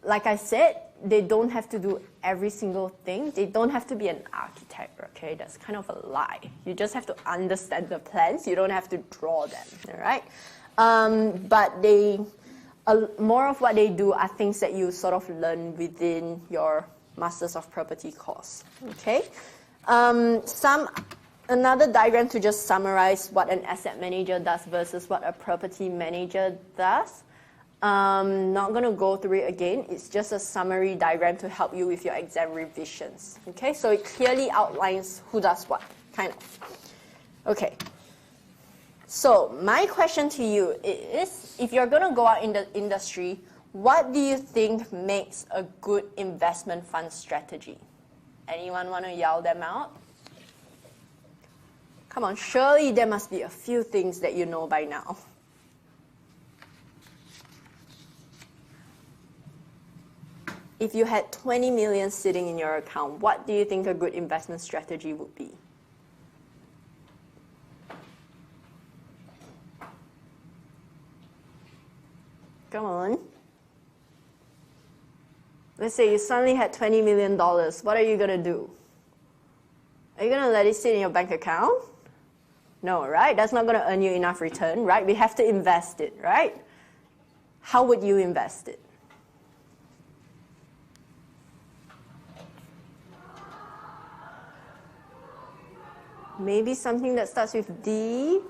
like I said, they don't have to do every single thing. They don't have to be an architect, okay? That's kind of a lie. You just have to understand the plans. You don't have to draw them, all right? But more of what they do are things that you sort of learn within your Masters of Property course, okay? Another diagram to just summarize what an asset manager does versus what a property manager does. Not going to go through it again. It's just a summary diagram to help you with your exam revisions. Okay, so it clearly outlines who does what, kind of. Okay. So my question to you is, if you're going to go out in the industry, what do you think makes a good investment fund strategy? Anyone want to yell them out? Come on, surely there must be a few things that you know by now. If you had 20 million sitting in your account, what do you think a good investment strategy would be? Come on. Let's say you suddenly had $20 million. What are you going to do? Are you going to let it sit in your bank account? No, right? That's not going to earn you enough return, right? We have to invest it, right? How would you invest it? Maybe something that starts with D.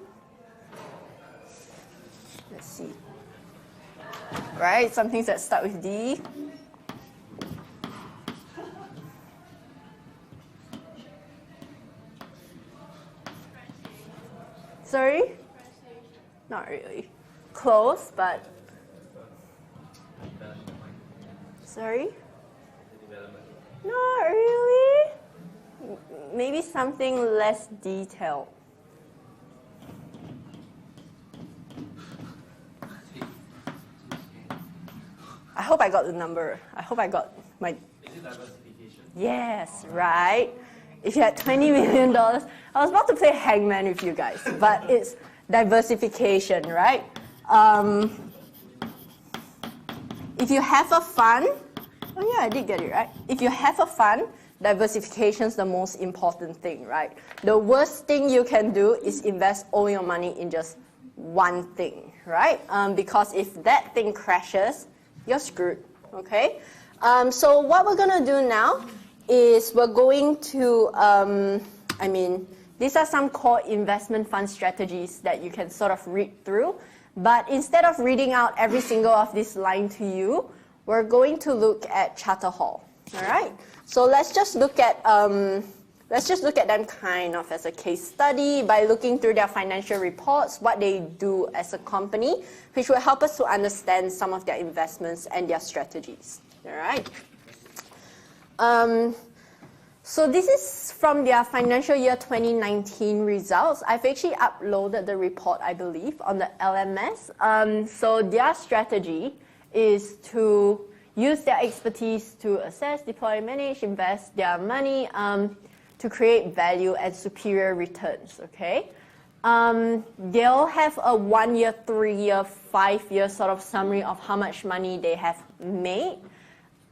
Let's see. Right? Some things that start with D. Sorry? Not really. Close, but... Sorry? Not really. Maybe something less detailed. I hope I got the number. I hope I got my... Is it diversification? Yes, right? If you had $20 million, I was about to play hangman with you guys, but it's diversification, right? If you have a fund, oh yeah, I did get it right. If you have a fund, diversification is the most important thing, right? The worst thing you can do is invest all your money in just one thing, right? Because if that thing crashes, you're screwed, okay? So what we're going to do now is we're going to, these are some core investment fund strategies that you can sort of read through. But instead of reading out every single of this line to you, we're going to look at Charter Hall, all right? So let's just look at them kind of as a case study by looking through their financial reports, what they do as a company, which will help us to understand some of their investments and their strategies, all right? So this is from their financial year 2019 results. I've actually uploaded the report, I believe, on the LMS. So their strategy is to use their expertise to assess, deploy, manage, invest their money to create value and superior returns, okay? They'll have a 1 year, 3 year, 5 year sort of summary of how much money they have made.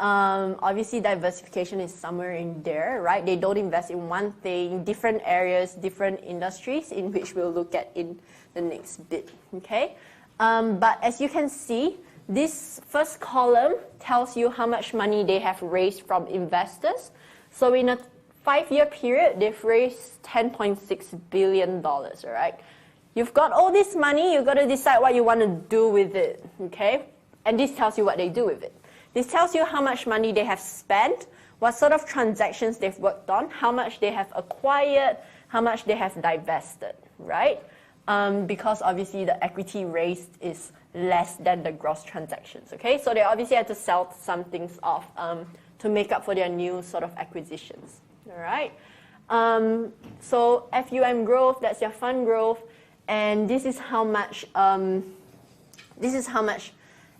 Obviously, diversification is somewhere in there, right? They don't invest in one thing, different areas, different industries, in which we'll look at in the next bit, okay? But as you can see, this first column tells you how much money they have raised from investors. So in a 5-year period, they've raised $10.6 billion, all right? You've got all this money, you've got to decide what you want to do with it, okay? And this tells you what they do with it. This tells you how much money they have spent, what sort of transactions they've worked on, how much they have acquired, how much they have divested, right? Because obviously the equity raised is less than the gross transactions, okay? So they obviously had to sell some things off to make up for their new sort of acquisitions, all right? So FUM growth, that's your fund growth, and this is how much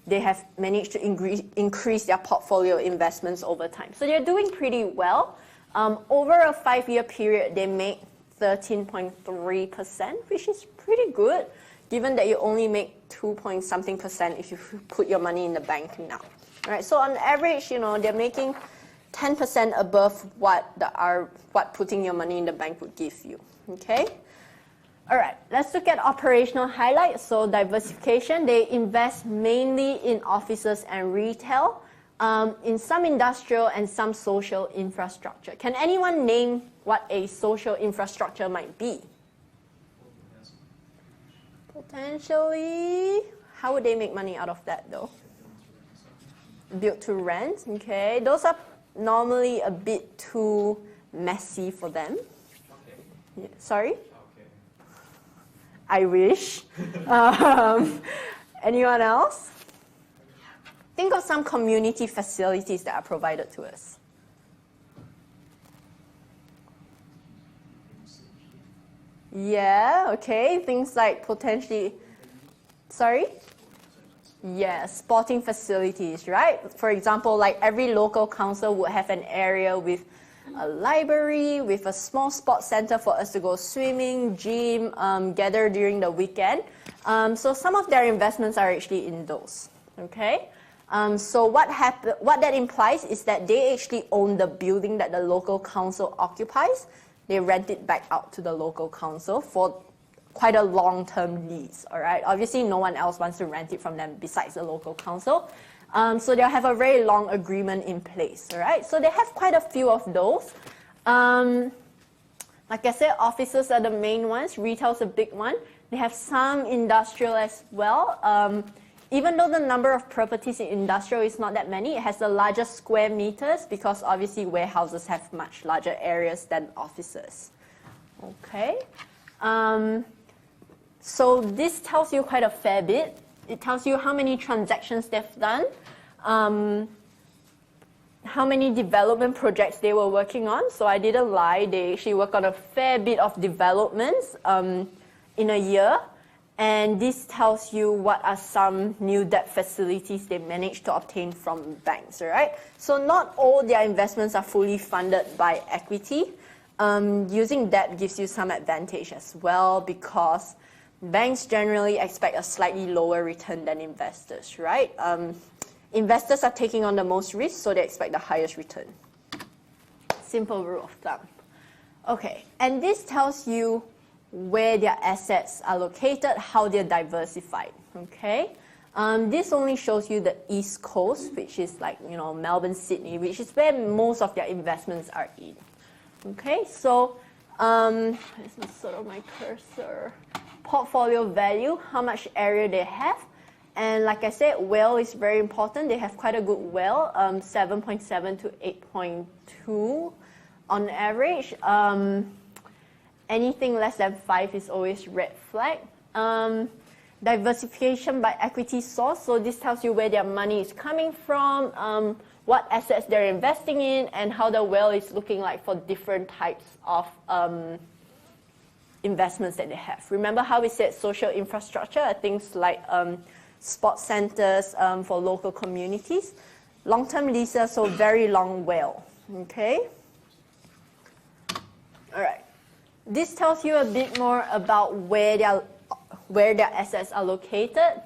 they have managed to increase their portfolio investments over time. So they're doing pretty well. Over a 5-year period, they make 13.3%, which is pretty good, given that you only make 2-point-something% if you put your money in the bank now. All right, so on average, you know, they're making 10% above what putting your money in the bank would give you, okay? All right, let's look at operational highlights. So diversification, they invest mainly in offices and retail, in some industrial and some social infrastructure. Can anyone name what a social infrastructure might be? Potentially, how would they make money out of that though? Built to rent, okay. Those are normally a bit too messy for them. Okay. Yeah, sorry? Okay. I wish. Anyone else? Think of some community facilities that are provided to us. Yeah, okay. Things like potentially, sorry? Yeah, sporting facilities, right? For example, like every local council would have an area with a library, with a small sports center for us to go swimming, gym, gather during the weekend. So some of their investments are actually in those, okay? So what that implies is that they actually own the building that the local council occupies. They rent it back out to the local council for quite a long-term lease, all right? Obviously, no one else wants to rent it from them besides the local council. So they'll have a very long agreement in place, all right? So they have quite a few of those. Like I said, offices are the main ones. Retail's a big one. They have some industrial as well. Even though the number of properties in industrial is not that many, it has the largest square meters because obviously warehouses have much larger areas than offices. Okay. So this tells you quite a fair bit. It tells you how many transactions they've done, how many development projects they were working on. So I didn't lie, they actually work on a fair bit of developments in a year. And this tells you what are some new debt facilities they managed to obtain from banks, all right? So not all their investments are fully funded by equity. Using debt gives you some advantage as well because banks generally expect a slightly lower return than investors, right? Investors are taking on the most risk, so they expect the highest return. Simple rule of thumb. Okay, and this tells you where their assets are located, how they're diversified, okay? This only shows you the East Coast, which is like, you know, Melbourne, Sydney, which is where most of their investments are in. Okay, so this is sort of my cursor. Portfolio value, how much area they have. And like I said, WALE is very important. They have quite a good WALE, 7.7 to 8.2 on average. Anything less than 5 is always red flag. Diversification by equity source. So this tells you where their money is coming from, what assets they're investing in, and how the WALE is looking like for different types of investments that they have. Remember how we said social infrastructure are things like sports centers for local communities. Long-term leases, so very long WALE. Okay? All right. This tells you a bit more about where their assets are located.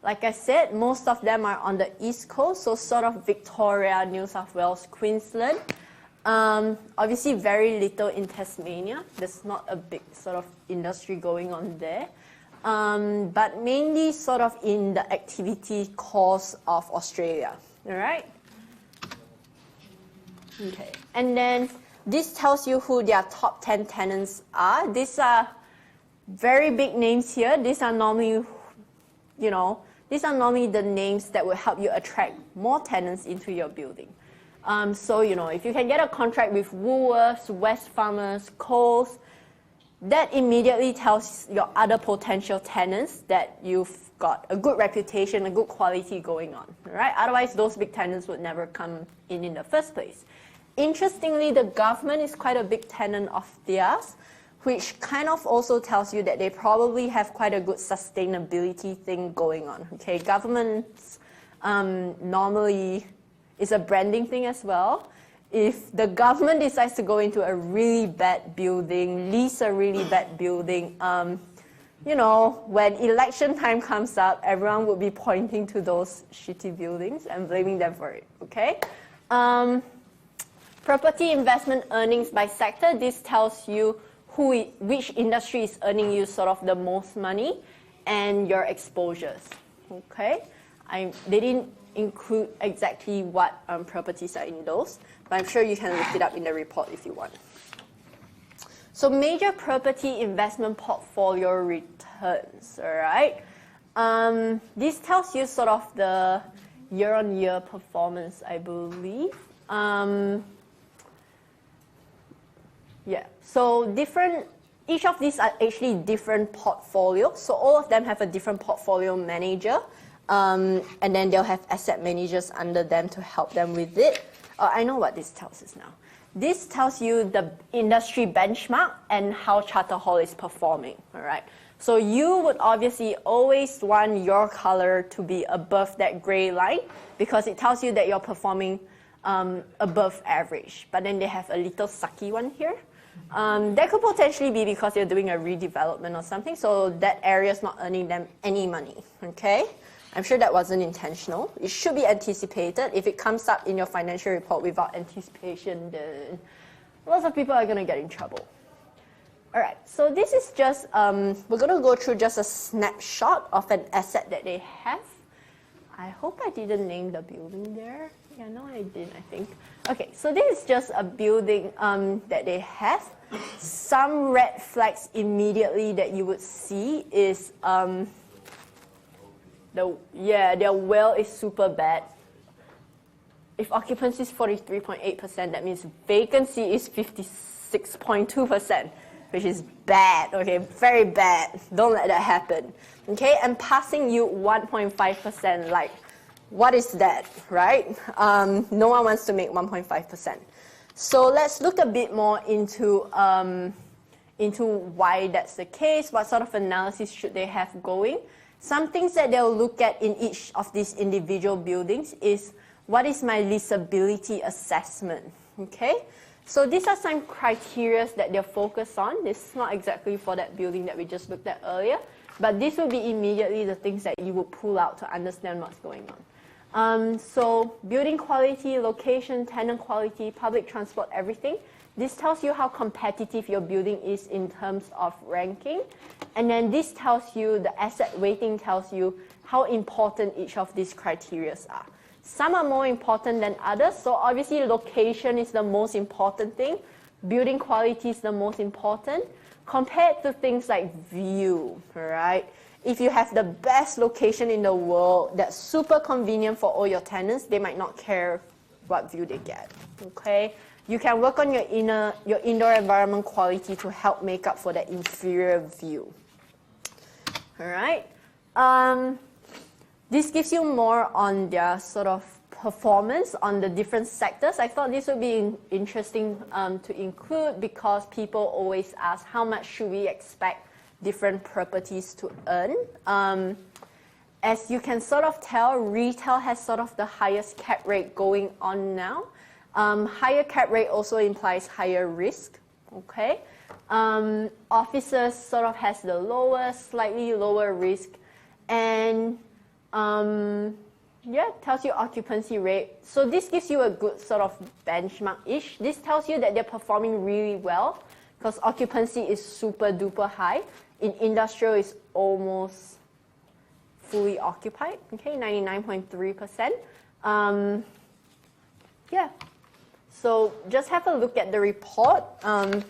Like I said, most of them are on the East Coast, so sort of Victoria, New South Wales, Queensland. Obviously, very little in Tasmania. There's not a big sort of industry going on there. But mainly sort of in the activity cores of Australia. All right? Okay. And then this tells you who their top 10 tenants are. These are very big names here. These are normally, these are normally the names that will help you attract more tenants into your building. So, if you can get a contract with Woolworths, Wesfarmers, Coles, that immediately tells your other potential tenants that you've got a good reputation, a good quality going on, right? Otherwise, those big tenants would never come in the first place. Interestingly, the government is quite a big tenant of theirs, which kind of also tells you that they probably have quite a good sustainability thing going on. Okay, governments normally is a branding thing as well. If the government decides to go into a really bad building, lease a really bad building, when election time comes up, everyone would be pointing to those shitty buildings and blaming them for it, okay? Property investment earnings by sector. This tells you which industry is earning you sort of the most money and your exposures, okay? They didn't include exactly what properties are in those, but I'm sure you can look it up in the report if you want. So major property investment portfolio returns, all right? This tells you sort of the year-on-year performance, I believe. Yeah, so each of these are actually different portfolios. So all of them have a different portfolio manager. And then they'll have asset managers under them to help them with it. I know what this tells us now. This tells you the industry benchmark and how Charter Hall is performing, all right? So you would obviously always want your color to be above that gray line because it tells you that you're performing above average. But then they have a little sucky one here. That could potentially be because you're doing a redevelopment or something, so that area is not earning them any money, okay? I'm sure that wasn't intentional. It should be anticipated. If it comes up in your financial report without anticipation, then lots of people are going to get in trouble. All right, so this is just, we're going to go through just a snapshot of an asset that they have. I hope I didn't name the building there. Yeah, no, I did, I think. Okay, so this is just a building that they have. Some red flags immediately that you would see is their WALE is super bad. If occupancy is 43.8%, that means vacancy is 56.2%, which is bad, okay, very bad. Don't let that happen, okay? And passing you 1.5%, like, what is that, right? No one wants to make 1.5%. So let's look a bit more into why that's the case, what sort of analysis should they have going. Some things that they'll look at in each of these individual buildings is, what is my leasability assessment, okay? So these are some criteria that they're focused on. This is not exactly for that building that we just looked at earlier, but this will be immediately the things that you would pull out to understand what's going on. So building quality, location, tenant quality, public transport, everything. This tells you how competitive your building is in terms of ranking. And then this tells you, the asset weighting tells you how important each of these criteria are. Some are more important than others. So obviously location is the most important thing. Building quality is the most important compared to things like view, right? If you have the best location in the world that's super convenient for all your tenants, they might not care what view they get, okay? You can work on your indoor environment quality to help make up for that inferior view, all right? This gives you more on their sort of performance on the different sectors. I thought this would be interesting to include because people always ask how much should we expect different properties to earn. As you can sort of tell, retail has sort of the highest cap rate going on now. Higher cap rate also implies higher risk, okay? Offices sort of has the lowest, slightly lower risk, and yeah, tells you occupancy rate. So this gives you a good sort of benchmark-ish. This tells you that they're performing really well because occupancy is super duper high. In industrial, it's almost fully occupied, okay, 99.3%. Yeah, so just have a look at the report to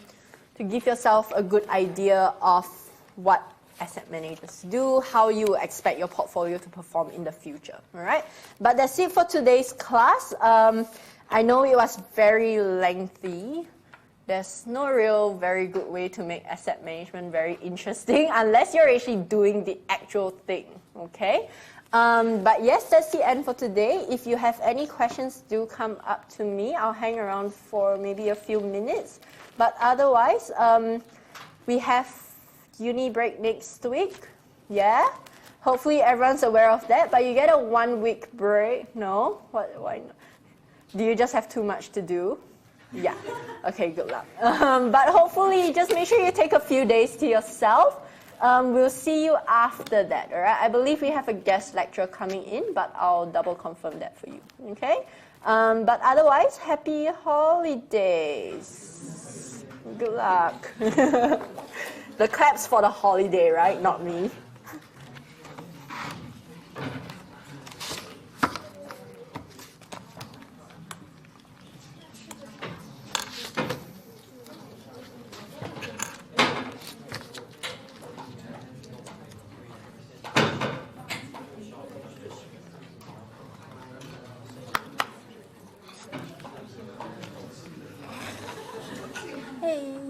give yourself a good idea of what asset managers do, how you expect your portfolio to perform in the future, all right? But that's it for today's class. I know it was very lengthy. There's no real very good way to make asset management very interesting unless you're actually doing the actual thing, okay? But yes, that's the end for today. If you have any questions, do come up to me. I'll hang around for maybe a few minutes. But otherwise, we have uni break next week, yeah? Hopefully everyone's aware of that, but you get a 1 week break. No? Why not? Do you just have too much to do? Yeah. Okay, good luck. But hopefully just make sure you take a few days to yourself. We'll see you after that, all right? I believe we have a guest lecturer coming in, but I'll double confirm that for you, okay? But otherwise, happy holidays. Good luck. The claps for the holiday, right? Not me. Hey.